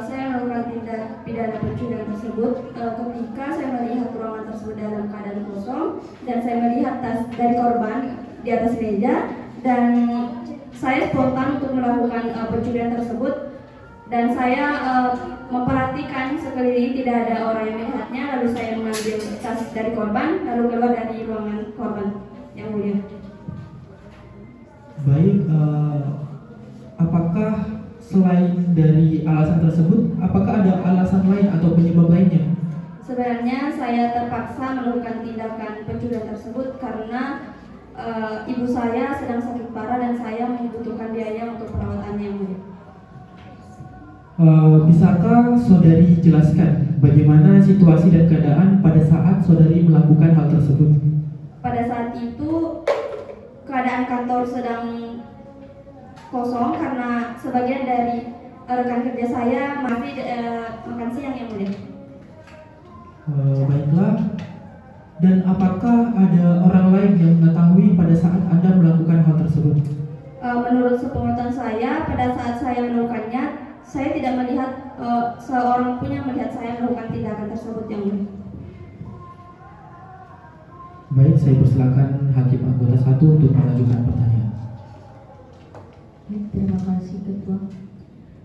S4: Saya melakukan tindak pidana pencurian tersebut ketika saya melihat ruangan tersebut dalam keadaan kosong dan saya melihat tas dari korban di atas meja, dan saya spontan untuk melakukan pencurian tersebut, dan saya memperhatikan sekeliling tidak ada orang yang melihatnya, lalu saya mengambil tas dari korban lalu keluar dari ruangan korban yang mulia.
S3: Baik, apakah selain dari alasan tersebut, apakah ada alasan lain atau penyebab lainnya?
S4: Sebenarnya saya terpaksa melakukan tindakan pencurian tersebut karena ibu saya sedang sakit parah dan saya membutuhkan biaya untuk perawatannya yang mulia.
S3: Bisakah saudari jelaskan bagaimana situasi dan keadaan pada saat saudari melakukan hal tersebut?
S4: Pada saat itu keadaan kantor sedang kosong karena sebagian dari rekan kerja saya masih makan siang yang mulia.
S3: Baiklah. Dan apakah ada orang lain yang mengetahui pada saat Anda melakukan hal tersebut?
S4: Menurut sepengetahuan saya, pada saat saya melakukannya, saya tidak melihat seorang pun yang melihat saya melakukan tindakan tersebut yang mulia.
S3: Baik, saya persilakan Hakim Anggota 1 untuk mengajukan pertanyaan.
S7: Terima kasih Ketua.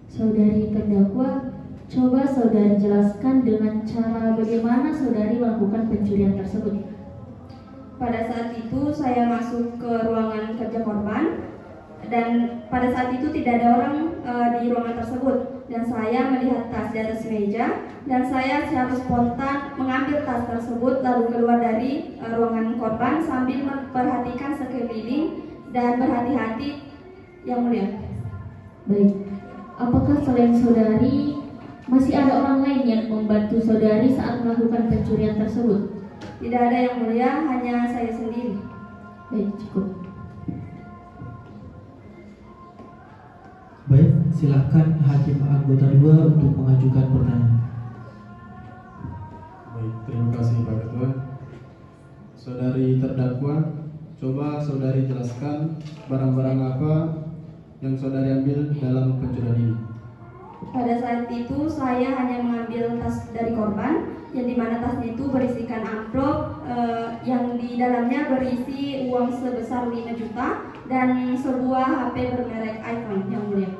S7: Saudari terdakwa, coba saudari jelaskan dengan cara bagaimana saudari melakukan pencurian tersebut.
S4: Pada saat itu saya masuk ke ruangan kerja korban, dan pada saat itu tidak ada orang di ruangan tersebut, dan saya melihat tas di atas meja dan saya secara spontan mengambil tas tersebut lalu keluar dari ruangan korban sambil memperhatikan sekeliling dan berhati-hati, Yang Mulia.
S7: Baik, apakah selain saudari masih ada orang lain yang membantu saudari saat melakukan pencurian tersebut?
S4: Tidak ada, Yang Mulia, hanya saya sendiri.
S7: Baik, cukup.
S3: Baik, silahkan Hakim Anggota 2 untuk mengajukan pertanyaan.
S8: Baik, terima kasih Pak Ketua. Saudari terdakwa, coba saudari jelaskan barang-barang apa yang saudari ambil dalam pencurian ini.
S4: Pada saat itu saya hanya mengambil tas dari korban, yang dimana tasnya itu berisikan amplop yang di dalamnya berisi uang sebesar 5 juta dan sebuah HP bermerek iPhone, Yang Mulia.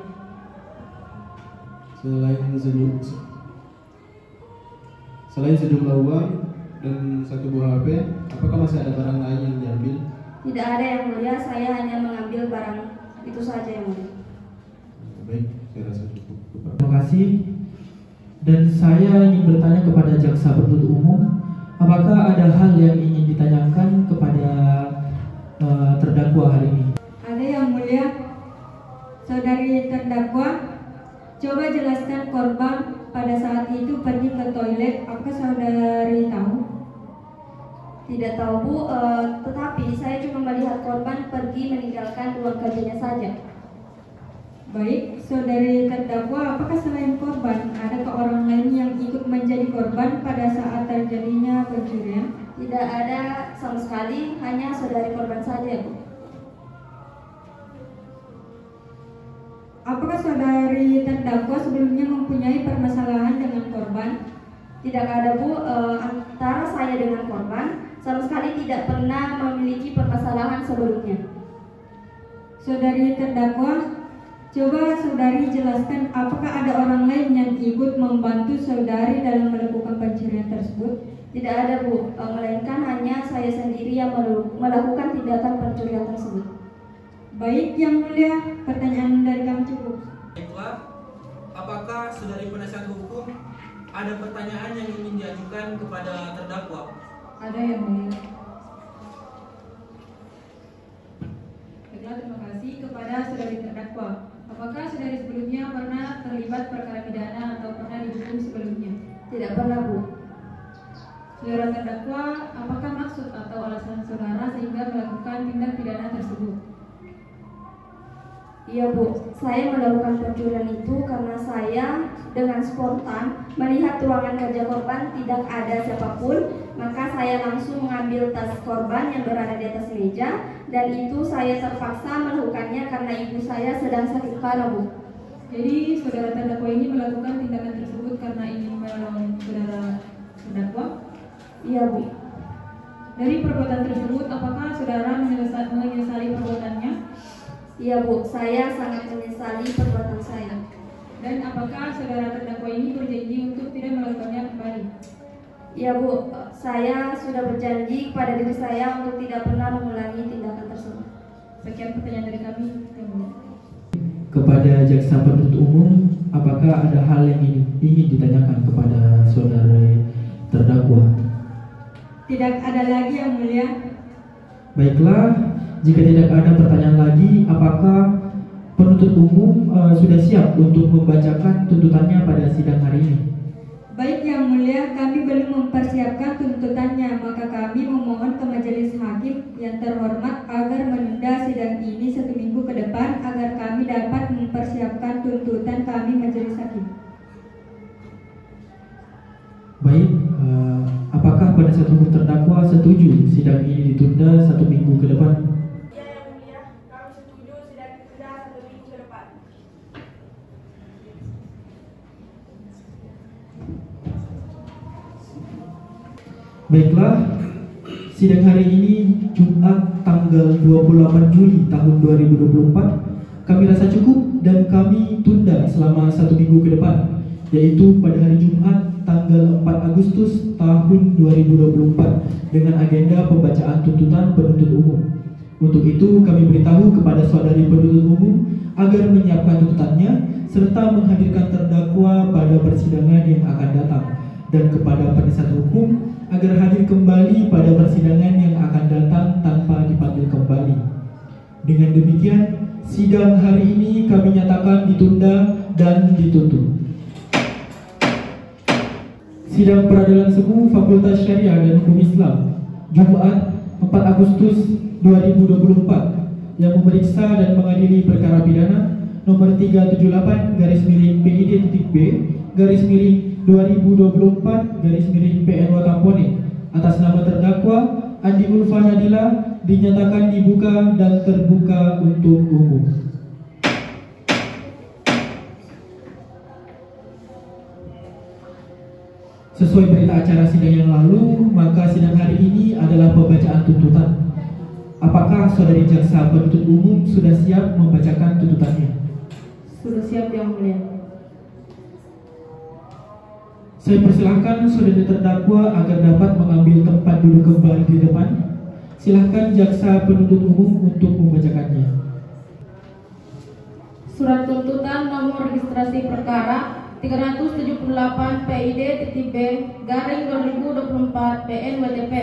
S8: Selain sejumlah uang dan satu buah HP, apakah masih ada barang lain yang diambil?
S4: Tidak ada, Yang Mulia, saya hanya mengambil barang itu saja, Yang Mulia.
S8: Baik, saya rasa cukup.
S3: Terima kasih. Dan saya ingin bertanya kepada jaksa penuntut umum, apakah ada hal yang ingin ditanyakan kepada terdakwa hari ini?
S1: Ada, Yang Mulia. Saudari terdakwa, coba jelaskan korban pada saat itu pergi ke toilet. Apakah saudari tahu?
S4: Tidak tahu, Bu, tetapi saya cuma melihat korban pergi meninggalkan ruang kerjanya saja.
S1: Baik, saudari terdakwa, apakah selain korban adakah orang lain yang ikut menjadi korban pada saat terjadinya pencurian?
S4: Tidak ada sama sekali, hanya saudari korban saja, Bu.
S1: Apakah saudari terdakwa sebelumnya mempunyai permasalahan dengan korban?
S4: Tidak ada, Bu, antara saya dengan korban sama sekali tidak pernah memiliki permasalahan sebelumnya.
S1: Saudari terdakwa, coba saudari jelaskan apakah ada orang lain yang ikut membantu saudari dalam melakukan pencurian tersebut?
S4: Tidak ada, Bu, melainkan hanya saya sendiri yang melakukan tindakan pencurian tersebut.
S1: Baik, Yang Mulia, pertanyaan dari kami cukup.
S3: Baiklah, apakah saudari penasihat hukum ada pertanyaan yang ingin diajukan kepada terdakwa?
S1: Ada, Yang Mulia. Baiklah, terima kasih kepada saudari terdakwa. Apakah saudari sebelumnya pernah terlibat perkara pidana atau pernah dihukum sebelumnya?
S4: Tidak pernah, Bu.
S1: Saudara terdakwa, apakah maksud atau alasan saudara sehingga melakukan tindak pidana tersebut?
S4: Iya, Bu, saya melakukan pencurian itu karena saya dengan spontan melihat ruangan kerja korban tidak ada siapapun, maka saya langsung mengambil tas korban yang berada di atas meja, dan itu saya terpaksa melakukannya karena ibu saya sedang sakit parah, Bu.
S1: Jadi saudara terdakwa ini melakukan tindakan tersebut karena ingin menolong saudara terdakwa?
S4: Iya, Bu.
S1: Dari perbuatan tersebut, apakah saudara menyesali perbuatannya?
S4: Iya, Bu, saya sangat menyesali perbuatan saya.
S1: Dan apakah saudara terdakwa ini berjanji untuk tidak melakukannya kembali?
S4: Iya, Bu, saya sudah berjanji kepada diri saya untuk tidak pernah mengulangi tindakan tersebut.
S1: Sekian pertanyaan dari kami.
S3: Kepada jaksa penuntut umum, apakah ada hal yang ingin ditanyakan kepada saudara terdakwa?
S1: Tidak ada lagi, Yang Mulia.
S3: Baiklah, jika tidak ada pertanyaan lagi, apakah penuntut umum sudah siap untuk membacakan tuntutannya pada sidang hari ini?
S1: Baik, Yang Mulia, kami belum mempersiapkan tuntutannya, maka kami memohon ke majelis hakim yang terhormat agar menunda sidang ini 1 minggu ke depan agar kami dapat mempersiapkan tuntutan kami majelis hakim.
S3: Baik, apakah penasihat hukum terdakwa setuju sidang ini ditunda 1 minggu ke depan?
S5: Ya, Yang Mulia, kami setuju sidang ditunda 1 minggu ke depan.
S3: Baiklah, sidang hari ini Jumat tanggal 28 Juli tahun 2024 kami rasa cukup dan kami tunda selama 1 minggu ke depan, yaitu pada hari Jumat tanggal 4 Agustus tahun 2024 dengan agenda pembacaan tuntutan penuntut umum. Untuk itu kami beritahu kepada saudari penuntut umum agar menyiapkan tuntutannya serta menghadirkan terdakwa pada persidangan yang akan datang, dan kepada penasihat hukum agar hadir kembali pada persidangan yang akan datang tanpa dipanggil kembali. Dengan demikian, sidang hari ini kami nyatakan ditunda dan ditutup. Sidang Peradilan Semu Fakultas Syariah dan Hukum Islam, Jumat 4 Agustus 2024, yang memeriksa dan mengadili perkara pidana nomor 378/PID-B/2024/PN Watampone atas nama terdakwa Andi Ulfa Nadila dinyatakan dibuka dan terbuka untuk umum. Sesuai berita acara sidang yang lalu, maka sidang hari ini adalah pembacaan tuntutan. Apakah saudari jaksa penuntut umum sudah siap membacakan tuntutannya?
S2: Sudah siap, Yang Mulia.
S3: Saya persilahkan saudari terdakwa agar dapat mengambil tempat duduk kembali di depan. Silahkan jaksa penuntut umum untuk membacakannya.
S2: Surat tuntutan nomor registrasi perkara 378 PID-B/2024 PN WTP.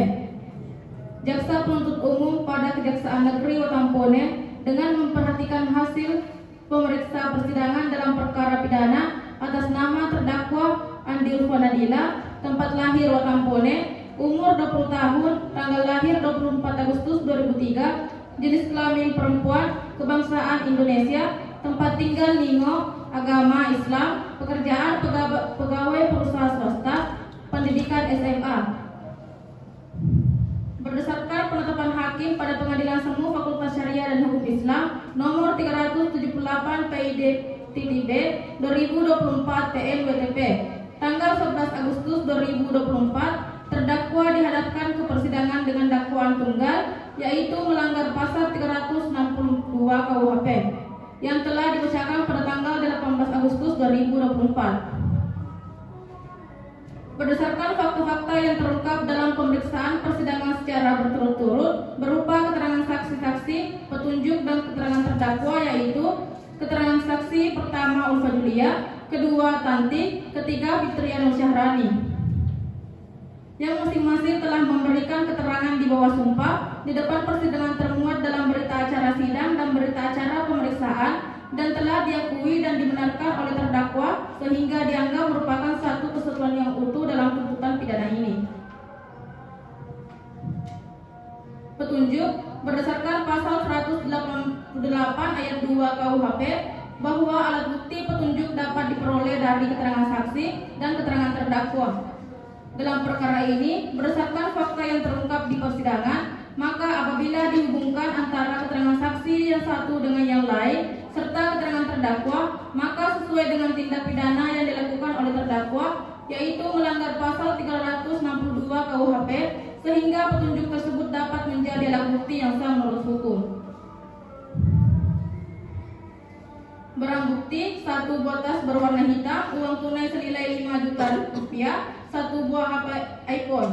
S2: Jaksa penuntut umum pada Kejaksaan Negeri Watampone dengan memperhatikan hasil pemeriksa persidangan dalam perkara pidana atas nama terdakwa Andi Ulfa Nadila, tempat lahir Watampone, umur 20 tahun, tanggal lahir 24 Agustus 2003, jenis kelamin perempuan, kebangsaan Indonesia, tempat tinggal Ningo, agama Islam, pekerjaan pegawai perusahaan swasta, pendidikan SMA. Berdasarkan penetapan hakim pada Pengadilan Semu Fakultas Syariah dan Hukum Islam nomor 378 PID-B 2024 PN WTP, tanggal 11 Agustus 2024, terdakwa dihadapkan ke persidangan dengan dakwaan tunggal, yaitu melanggar pasal 362 KUHP yang telah dibacakan pada tanggal 18 Agustus 2024. Berdasarkan fakta-fakta yang terungkap dalam pemeriksaan persidangan secara berturut-turut berupa keterangan saksi-saksi, petunjuk dan keterangan terdakwa, yaitu keterangan saksi pertama Ulfa Julia, kedua Tanti, ketiga Fitria Nur Syahrani, yang masing-masing telah memberikan keterangan di bawah sumpah di depan persidangan termuat dalam berita acara sidang dan berita acara pemeriksaan, dan telah diakui dan dibenarkan oleh terdakwa sehingga dianggap merupakan satu kesatuan yang utuh dalam tuntutan pidana ini. Petunjuk berdasarkan pasal 188 ayat 2 KUHP bahwa alat bukti petunjuk dapat diperoleh dari keterangan saksi dan keterangan terdakwa. Dalam perkara ini, berdasarkan fakta yang terungkap di persidangan, maka apabila dihubungkan antara keterangan saksi yang satu dengan yang lain serta keterangan terdakwa, maka sesuai dengan tindak pidana yang dilakukan oleh terdakwa, yaitu melanggar pasal 362 KUHP, sehingga petunjuk tersebut dapat menjadi alat bukti yang sah menurut hukum. Barang bukti: 1 buah tas berwarna hitam, uang tunai senilai 5 juta rupiah, 1 buah HP iPhone.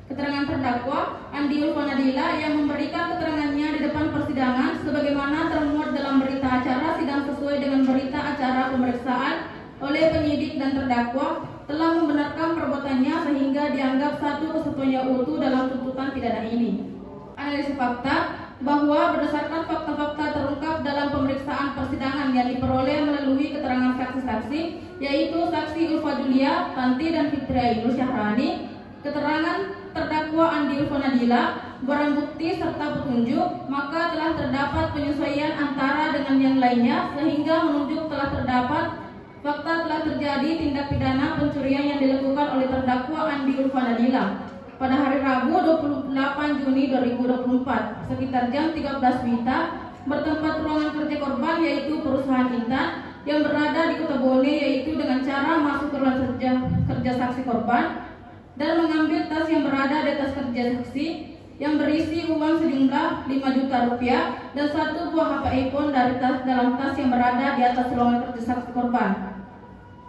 S2: Keterangan terdakwa Andi Ulfa Nadila yang memberikan keterangannya di depan persidangan sebagaimana termuat dalam berita acara sidang sesuai dengan berita acara pemeriksaan oleh penyidik dan terdakwa telah membenarkan perbuatannya sehingga dianggap satu kesatuan yang utuh dalam tuntutan pidana ini. Analisis fakta bahwa berdasarkan fakta-fakta terungkap dalam pemeriksaan persidangan yang diperoleh melalui keterangan saksi-saksi, yaitu saksi Ulfa Julia, Tanti dan Fitria Nur Syahrani, keterangan terdakwa Andi Ulfa Nadila, barang bukti serta petunjuk, maka telah terdapat penyesuaian antara dengan yang lainnya sehingga menunjuk telah terdapat fakta telah terjadi tindak pidana pencurian yang dilakukan oleh terdakwa Andi Ulfa Nadila pada hari Rabu 28 Juni 2024 sekitar jam 13 WITA bertempat ruangan kerja korban, yaitu perusahaan Intan yang berada di Kota Bone, yaitu dengan cara masuk ke ruang kerja saksi korban dan mengambil tas yang berada di atas kerja saksi yang berisi uang sejumlah 5 juta rupiah dan 1 buah HP iPhone dalam tas yang berada di atas ruangan kerja saksi korban.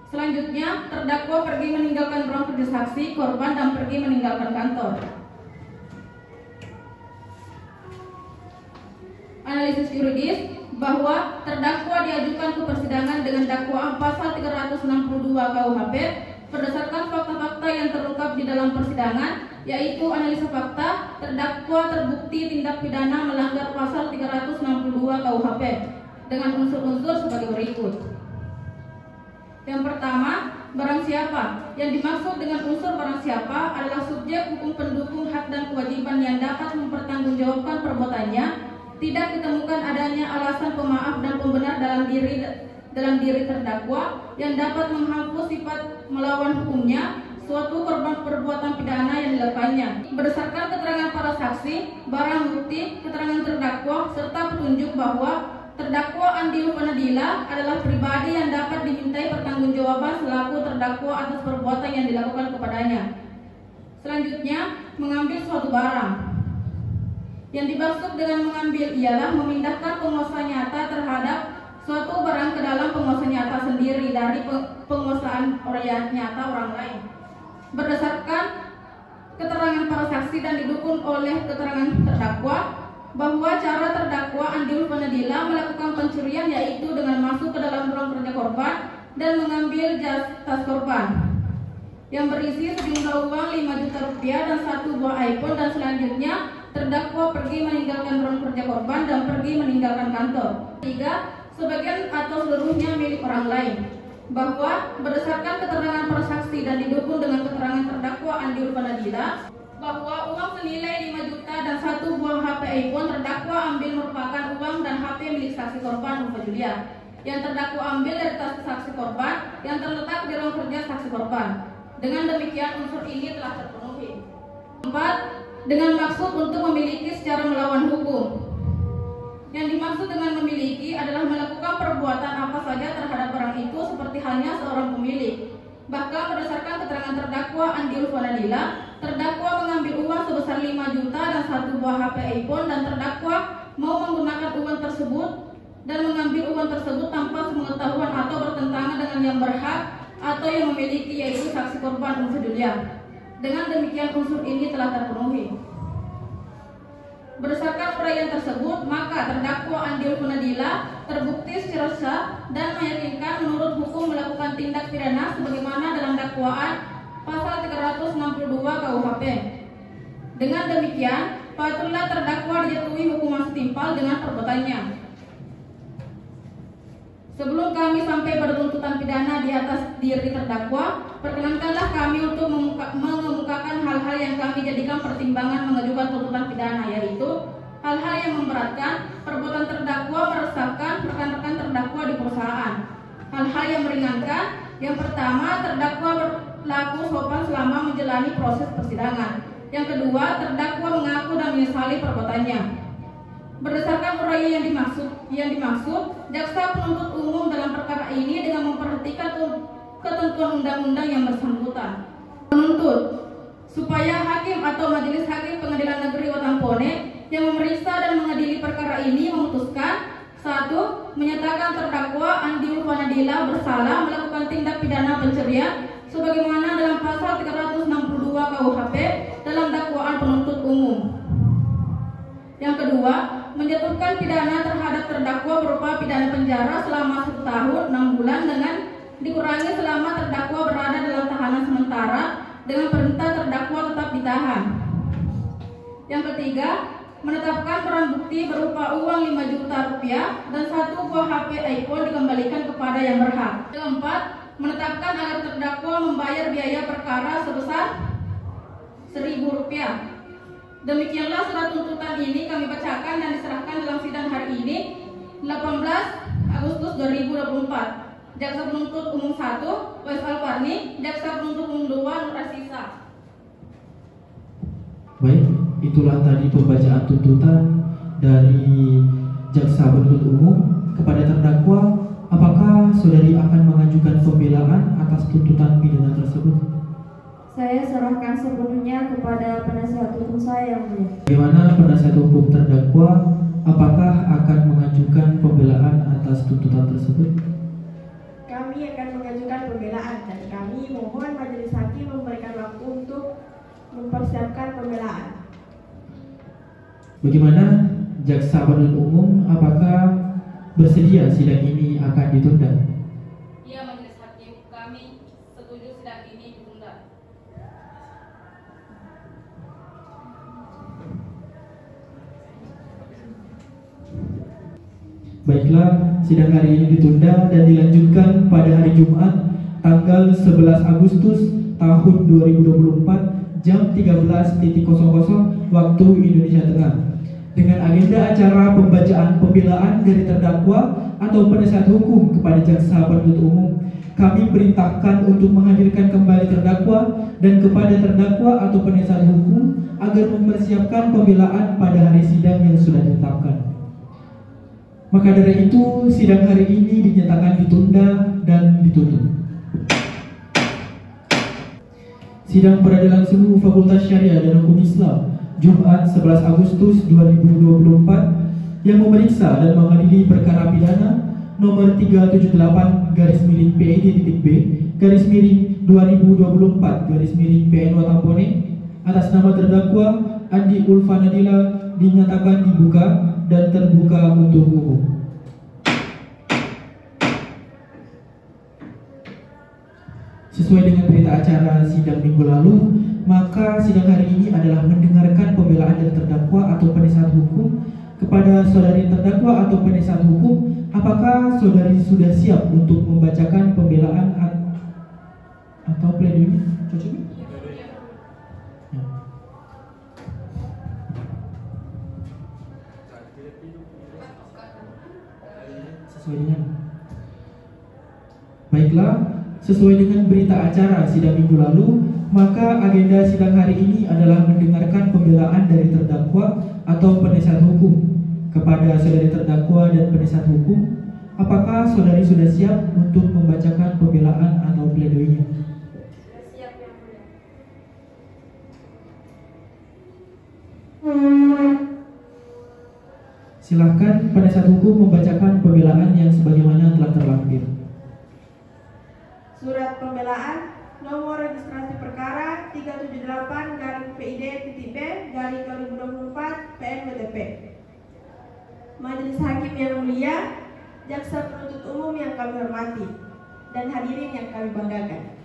S2: Selanjutnya, terdakwa pergi meninggalkan ruang kerja saksi korban dan pergi meninggalkan kantor. Analisis yuridis: bahwa terdakwa diajukan ke persidangan dengan dakwaan pasal 362 KUHP berdasarkan fakta-fakta yang terungkap di dalam persidangan, yaitu analisa fakta, terdakwa terbukti tindak pidana melanggar pasal 362 KUHP dengan unsur-unsur sebagai berikut. Yang pertama, barang siapa. Yang dimaksud dengan unsur barang siapa adalah subjek hukum pendukung hak dan kewajiban yang dapat mempertanggungjawabkan perbuatannya, tidak ditemukan adanya alasan pemaaf dan pembenar dalam diri terdakwa yang dapat menghapus sifat melawan hukumnya suatu korban perbuatan pidana yang dilakukannya. Berdasarkan keterangan para saksi, barang bukti, keterangan terdakwa, serta petunjuk bahwa terdakwa Andi Ulfanadila adalah pribadi yang dapat dimintai pertanggungjawaban selaku terdakwa atas perbuatan yang dilakukan kepadanya. Selanjutnya, mengambil suatu barang. Yang dimaksud dengan mengambil ialah memindahkan penguasa nyata terhadap suatu barang ke dalam penguasa nyata sendiri dari penguasaan nyata orang lain. Berdasarkan keterangan para saksi dan didukung oleh keterangan terdakwa, bahwa cara terdakwa Andi Ulfanadila melakukan pencurian yaitu dengan masuk ke dalam ruang kerja korban dan mengambil tas korban yang berisi sejumlah uang 5 juta rupiah dan 1 buah iPhone, dan selanjutnya terdakwa pergi meninggalkan ruang kerja korban dan pergi meninggalkan kantor. 3. Sebagian atau seluruhnya milik orang lain. Bahwa berdasarkan keterangan para saksi dan didukung dengan keterangan terdakwa Andi Ulfanadila, bahwa uang senilai 5 juta dan 1 buah HP iPhone terdakwa ambil merupakan uang dan HP milik saksi korban Ulfa Julia yang terdakwa ambil dari tas saksi korban yang terletak di ruang kerja saksi korban. Dengan demikian unsur ini telah terpenuhi. 4. Dengan maksud untuk memiliki secara melawan hukum. Yang dimaksud dengan memiliki adalah melakukan perbuatan apa saja terhadap barang itu seperti halnya seorang pemilik. Bahkan berdasarkan keterangan terdakwa Andi Ulfanadila, terdakwa mengambil uang sebesar 5 juta dan 1 buah HP iPhone, dan terdakwa mau menggunakan uang tersebut dan mengambil uang tersebut tanpa sepengetahuan atau bertentangan dengan yang berhak atau yang memiliki, yaitu saksi korban Ulfa Julia. Dengan demikian unsur ini telah terpenuhi. Berdasarkan uraian tersebut, maka terdakwa Andi Ulfanadila terbukti secara sah dan meyakinkan menurut hukum melakukan tindak pidana sebagaimana dalam dakwaan pasal 362 KUHP. Dengan demikian, patutlah terdakwa dijatuhi hukuman setimpal dengan perbuatannya. Sebelum kami sampai pada tuntutan pidana di atas diri terdakwa, perkenankanlah kami untuk mengemukakan hal-hal yang kami jadikan pertimbangan mengajukan tuntutan pidana, yaitu hal-hal yang memberatkan, perbuatan terdakwa meresahkan rekan-rekan terdakwa di perusahaan. Hal-hal yang meringankan, yang pertama, terdakwa berlaku sopan selama menjalani proses persidangan. Yang kedua, terdakwa mengaku dan menyesali perbuatannya. Berdasarkan uraian yang dimaksud, jaksa penuntut umum dalam perkara ini dengan memperhatikan ketentuan undang-undang yang bersangkutan menuntut supaya hakim atau majelis hakim Pengadilan Negeri Watampone yang memeriksa dan mengadili perkara ini memutuskan: 1. Menyatakan terdakwa Andi Ulfanadila bersalah melakukan tindak pidana pencurian sebagaimana dalam pasal 362 KUHP dalam dakwaan penuntut umum. Yang kedua, menjatuhkan pidana terhadap terdakwa berupa pidana penjara selama 1 tahun 6 bulan dengan dikurangi selama terdakwa berada dalam tahanan sementara dengan perintah terdakwa tetap ditahan. Yang ketiga, menetapkan barang bukti berupa uang 5 juta rupiah dan 1 buah HP iPhone dikembalikan kepada yang berhak. Yang keempat, menetapkan agar terdakwa membayar biaya perkara sebesar 1.000 rupiah. Demikianlah surat tuntutan ini kami bacakan dan diserahkan dalam sidang hari ini 18 Agustus 2024. Jaksa penuntut umum 1 Wes Alfarni, jaksa penuntut umum 2 Nur Asisa.
S3: Baik, itulah tadi pembacaan tuntutan dari jaksa penuntut umum kepada terdakwa. Apakah saudari akan mengajukan pembelaan atas tuntutan pidana tersebut?
S4: Saya serahkan sepenuhnya kepada penasihat hukum saya, yang mulia.
S3: Bagaimana penasihat hukum terdakwa? Apakah akan mengajukan pembelaan atas tuntutan tersebut?
S5: Kami akan mengajukan pembelaan dan kami mohon majelis hakim memberikan waktu untuk mempersiapkan pembelaan.
S3: Bagaimana jaksa penuntut umum? Apakah bersedia sidang ini akan ditunda?
S2: Iya, majelis hakim, kami setuju sidang ini ditunda.
S3: Baiklah, sidang hari ini ditunda dan dilanjutkan pada hari Jumat tanggal 11 Agustus tahun 2024 jam 13.00 waktu Indonesia Tengah dengan agenda acara pembacaan pembelaan dari terdakwa atau penasihat hukum kepada jaksa penuntut umum. Kami perintahkan untuk menghadirkan kembali terdakwa dan kepada terdakwa atau penasihat hukum agar mempersiapkan pembelaan pada hari sidang yang sudah ditetapkan. Maka dari itu, sidang hari ini dinyatakan ditunda dan ditutup. Sidang Peradilan Semu Fakultas Syariah dan Hukum Islam Jumat 11 Agustus 2024 yang memeriksa dan mengadili perkara pidana nomor 378-PID-B/2024-PN atas nama terdakwa Andi Ulfanadila dinyatakan dibuka dan terbuka untuk umum. Sesuai dengan berita acara sidang minggu lalu, maka sidang hari ini adalah mendengarkan pembelaan dari terdakwa atau penasihat hukum kepada saudari terdakwa atau penasihat hukum. Apakah saudari sudah siap untuk membacakan pembelaan atau pledoi? Cocok? Ya. Sesuai dengan berita acara sidang minggu lalu, maka agenda sidang hari ini adalah mendengarkan pembelaan dari terdakwa atau penasihat hukum kepada saudari terdakwa dan penasihat hukum. Apakah saudari sudah siap untuk membacakan pembelaan atau pledoinya?
S4: Siap, Yang Mulia.
S3: Silahkan penasihat hukum membacakan pembelaan yang sebagaimana telah terlampir.
S5: Surat pembelaan nomor registrasi perkara 378-PID-B/2024 Majelis Hakim yang mulia, jaksa penuntut umum yang kami hormati, dan hadirin yang kami banggakan.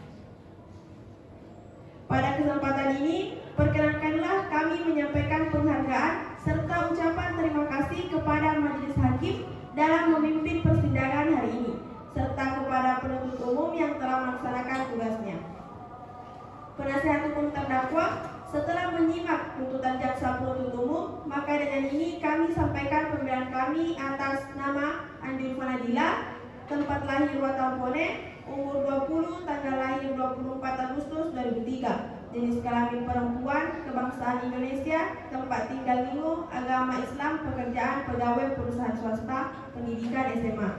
S5: Pada kesempatan ini, perkenankanlah kami menyampaikan penghargaan serta ucapan terima kasih kepada Majelis Hakim dalam memimpin persidangan hari ini, serta kepada penuntut umum yang telah melaksanakan tugasnya. Penasihat hukum terdakwa, setelah menyimak tuntutan jaksa penuntut umum, maka dengan ini kami sampaikan pembelaan kami atas nama Andi Ulfanadila, tempat lahir Watampone, umur 20, tanggal lahir 24 Agustus 2003, jenis kelamin perempuan, kebangsaan Indonesia, tempat tinggal Lingo, agama Islam, pekerjaan pegawai perusahaan swasta, pendidikan SMA.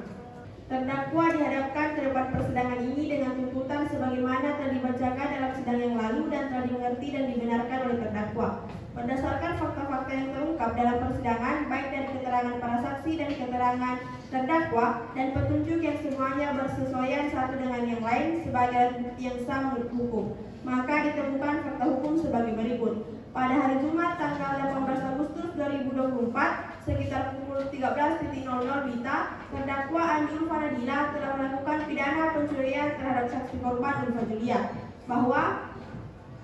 S5: Terdakwa dihadapkan ke depan persidangan ini dengan tuntutan sebagaimana telah dibacakan dalam sidang yang lalu dan telah dimengerti dan dibenarkan oleh terdakwa. Berdasarkan fakta-fakta yang terungkap dalam persidangan, baik dari keterangan para saksi dan keterangan terdakwa dan petunjuk yang semuanya bersesuaian satu dengan yang lain sebagai bukti yang sah menurut hukum, maka ditemukan fakta hukum sebagai berikut. Pada hari Jumat tanggal 18 Agustus 2024 sekitar pukul 13.00 WITA, terdakwa Andi Ulfanadila telah melakukan pidana pencurian terhadap saksi korban Ulfa Julia. Bahwa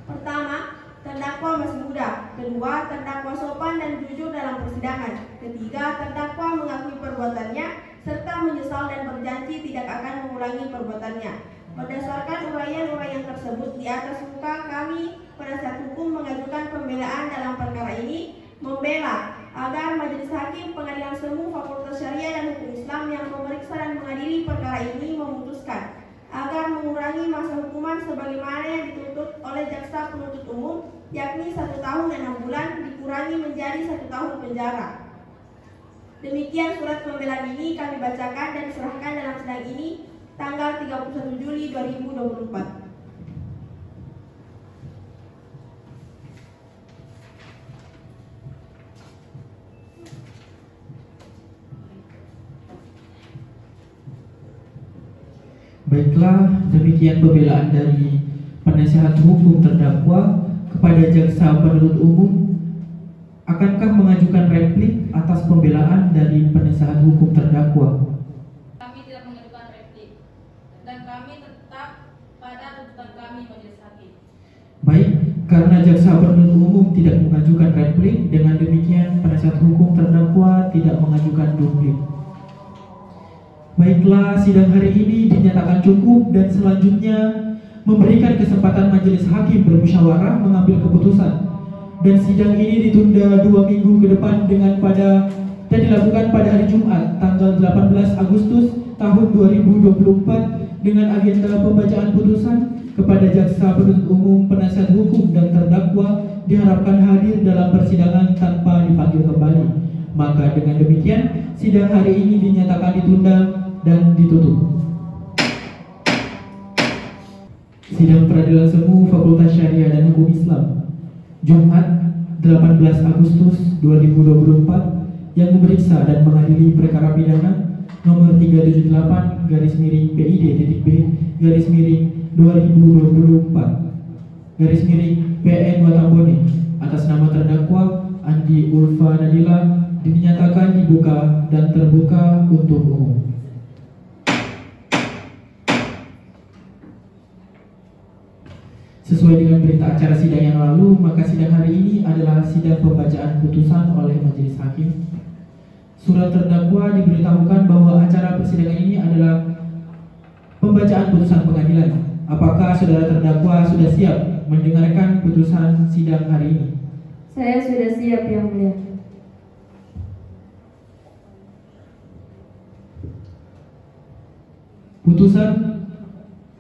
S5: pertama, terdakwa masih muda. Kedua, terdakwa sopan dan jujur dalam persidangan. Ketiga, terdakwa mengakui perbuatannya serta menyesal dan berjanji tidak akan mengulangi perbuatannya. Berdasarkan uraian-uraian tersebut di atas muka, kami penasihat hukum mengajukan pembelaan dalam perkara ini, membela agar Majelis Hakim Pengadilan Semu Fakultas Syariah dan Hukum Islam yang memeriksa dan mengadili perkara ini memutuskan agar mengurangi masa hukuman sebagaimana yang dituntut oleh jaksa penuntut umum, yakni 1 tahun 6 bulan dikurangi menjadi 1 tahun penjara. Demikian surat pembelaan ini kami bacakan dan diserahkan dalam sidang ini tanggal 31 Juli 2024.
S3: Baiklah, demikian pembelaan dari penasihat hukum terdakwa kepada jaksa penuntut umum. akankah mengajukan replik atas pembelaan dari penasihat hukum terdakwa?
S2: Kami tidak mengajukan replik dan kami tetap pada tuntutan kami majelis hakim.
S3: Baik, karena jaksa penuntut umum tidak mengajukan replik, dengan demikian penasihat hukum terdakwa tidak mengajukan duplik. Baiklah, sidang hari ini dinyatakan cukup dan selanjutnya memberikan kesempatan majelis hakim bermusyawarah mengambil keputusan. Dan sidang ini ditunda 2 minggu ke depan dan dilakukan pada hari Jumat tanggal 18 Agustus tahun 2024 dengan agenda pembacaan putusan kepada jaksa penuntut umum, penasihat hukum dan terdakwa diharapkan hadir dalam persidangan tanpa dipanggil kembali. Maka dengan demikian sidang hari ini dinyatakan ditunda dan ditutup. Sidang Peradilan Semu Fakultas Syariah dan Hukum Islam Jumat 18 Agustus 2024 yang memeriksa dan mengadili perkara pidana nomor 378/PID-B/2024/PN Watambone atas nama terdakwa Andi Ulfa Nadila dinyatakan dibuka dan terbuka untuk umum. Sesuai dengan berita acara sidang yang lalu, maka sidang hari ini adalah sidang pembacaan putusan oleh majelis hakim. Surat terdakwa diberitahukan bahwa acara persidangan ini adalah pembacaan putusan pengadilan. Apakah saudara terdakwa sudah siap mendengarkan putusan sidang hari ini?
S4: Saya sudah siap, Yang Mulia.
S3: Putusan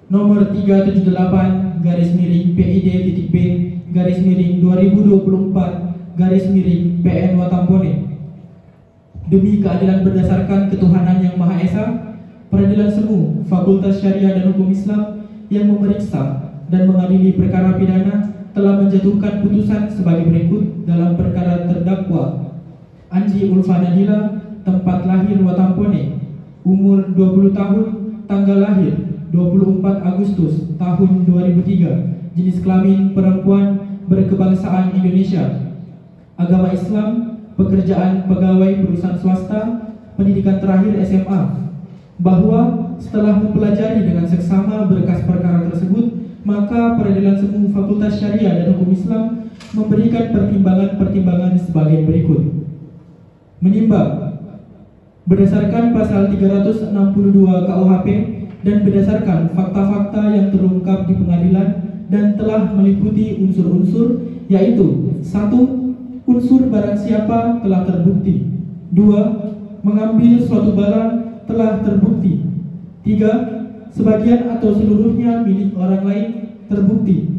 S3: nomor 378/PID-B/2024/PN Watambone. Demi keadilan berdasarkan ketuhanan yang Maha Esa, Peradilan Semu Fakultas Syariah dan Hukum Islam yang memeriksa dan mengadili perkara pidana telah menjatuhkan putusan sebagai berikut dalam perkara terdakwa Andi Ulfa Nadila, tempat lahir Watambone, umur 20 tahun, tanggal lahir 24 Agustus tahun 2003, jenis kelamin perempuan, berkebangsaan Indonesia, agama Islam, pekerjaan pegawai perusahaan swasta, pendidikan terakhir SMA, bahwa setelah mempelajari dengan seksama berkas perkara tersebut, maka Peradilan Semu Fakultas Syariah dan Hukum Islam memberikan pertimbangan-pertimbangan sebagai berikut. Menimbang berdasarkan pasal 362 KUHP dan berdasarkan fakta-fakta yang terungkap di pengadilan dan telah meliputi unsur-unsur, yaitu 1. Unsur barang siapa telah terbukti. 2. Mengambil suatu barang telah terbukti. 3. Sebagian atau seluruhnya milik orang lain terbukti.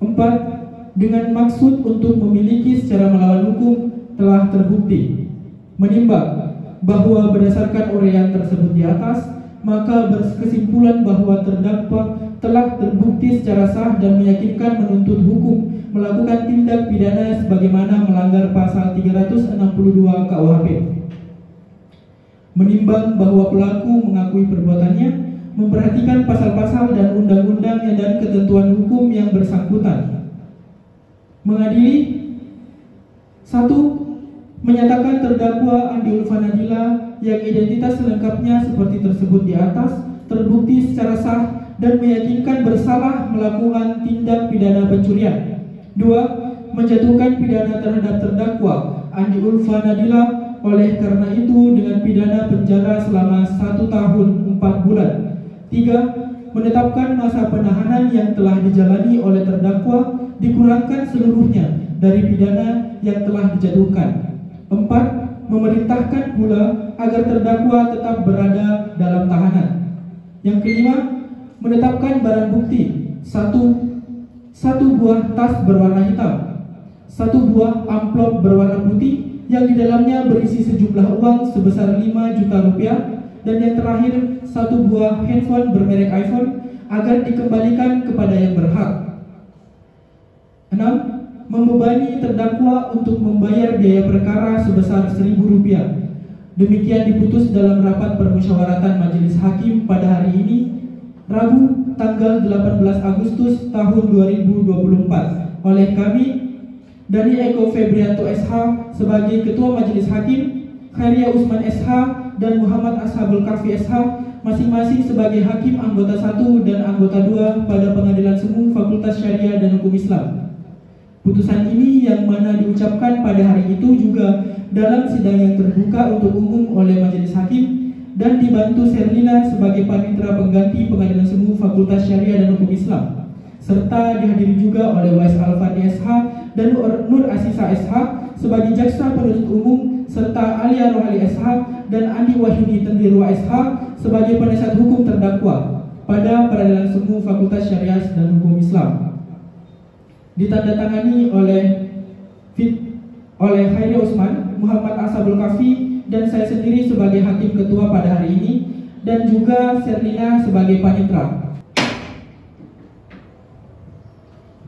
S3: 4. Dengan maksud untuk memiliki secara melawan hukum telah terbukti. Menimbang bahwa berdasarkan uraian tersebut di atas, maka berkesimpulan bahwa terdakwa telah terbukti secara sah dan meyakinkan menuntut hukum melakukan tindak pidana sebagaimana melanggar pasal 362 KUHP. Menimbang bahwa pelaku mengakui perbuatannya, memperhatikan pasal-pasal dan undang-undang dan ketentuan hukum yang bersangkutan. Mengadili 1. Menyatakan terdakwa Andi Ulfa Nadila yang identitas lengkapnya seperti tersebut di atas terbukti secara sah dan meyakinkan bersalah melakukan tindak pidana pencurian. 2. Menjatuhkan pidana terhadap terdakwa Andi Ulfa Nadila oleh karena itu dengan pidana penjara selama 1 tahun 4 bulan. 3. Menetapkan masa penahanan yang telah dijalani oleh terdakwa dikurangkan seluruhnya dari pidana yang telah dijatuhkan. 4. Memerintahkan pula agar terdakwa tetap berada dalam tahanan. Yang kelima, menetapkan barang bukti 1 buah tas berwarna hitam, 1 buah amplop berwarna putih yang di dalamnya berisi sejumlah uang sebesar 5 juta rupiah, dan yang terakhir 1 buah handphone bermerek iPhone agar dikembalikan kepada yang berhak. 6. Membebani terdakwa untuk membayar biaya perkara sebesar Rp1.000. Demikian diputus dalam rapat permusyawaratan majelis hakim pada hari ini, Rabu tanggal 18 Agustus tahun 2024 oleh kami, Dani Eko Febrianto SH sebagai Ketua Majelis Hakim, Khairia Usman SH dan Muhammad Ashabul Kafi SH masing-masing sebagai Hakim anggota 1 dan anggota 2 pada Pengadilan Semu Fakultas Syariah dan Hukum Islam. Putusan ini yang mana diucapkan pada hari itu juga dalam sidang yang terbuka untuk umum oleh Majelis Hakim dan dibantu Sherlina sebagai panitera pengganti Pengadilan Semu Fakultas Syariah dan Hukum Islam, serta dihadiri juga oleh Wais Alfani SH dan Nur Asisa SH sebagai jaksa penuntut umum, serta Alia Rohali SH dan Andi Wahyudi Tendirwa SH sebagai penasihat hukum terdakwa pada Peradilan Semu Fakultas Syariah dan Hukum Islam. Ditandatangani oleh Khairia Usman, Muhammad Ashabul Kafi, dan saya sendiri sebagai Hakim Ketua pada hari ini, dan juga Sherlina sebagai panitera.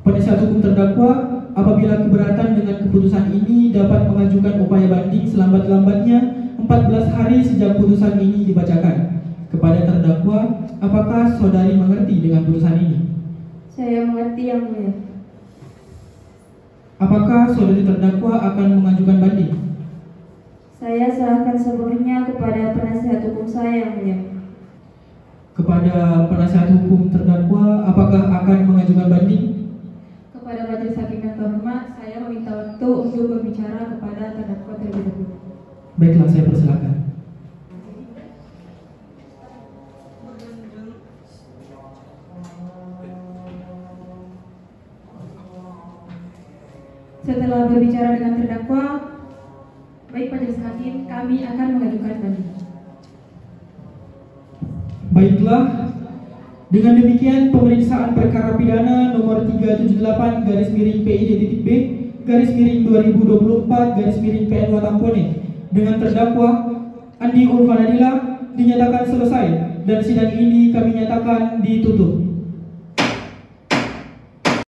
S3: Penasihat hukum terdakwa apabila keberatan dengan keputusan ini dapat mengajukan upaya banding selambat-lambatnya 14 hari sejak putusan ini dibacakan. Kepada terdakwa, apakah saudari mengerti dengan putusan ini?
S4: Saya mengerti, Yang Mulia.
S3: Apakah saudari terdakwa akan mengajukan banding?
S4: Saya serahkan sepenuhnya kepada penasihat hukum saya, Yang Mulia.
S3: Kepada penasihat hukum terdakwa, apakah akan mengajukan banding?
S9: Kepada Majelis Hakim yang terhormat, saya meminta waktu untuk berbicara kepada terdakwa terlebih dahulu.
S3: Baiklah, saya persilakan.
S9: Setelah berbicara dengan terdakwa, baik Majelis Hakim, kami akan mengajukan banding.
S3: Baiklah, dengan demikian pemeriksaan perkara pidana nomor 378-PID-B-2024-PN Watampone dengan terdakwa Andi Ulfanadila dinyatakan selesai dan sidang ini kami nyatakan ditutup.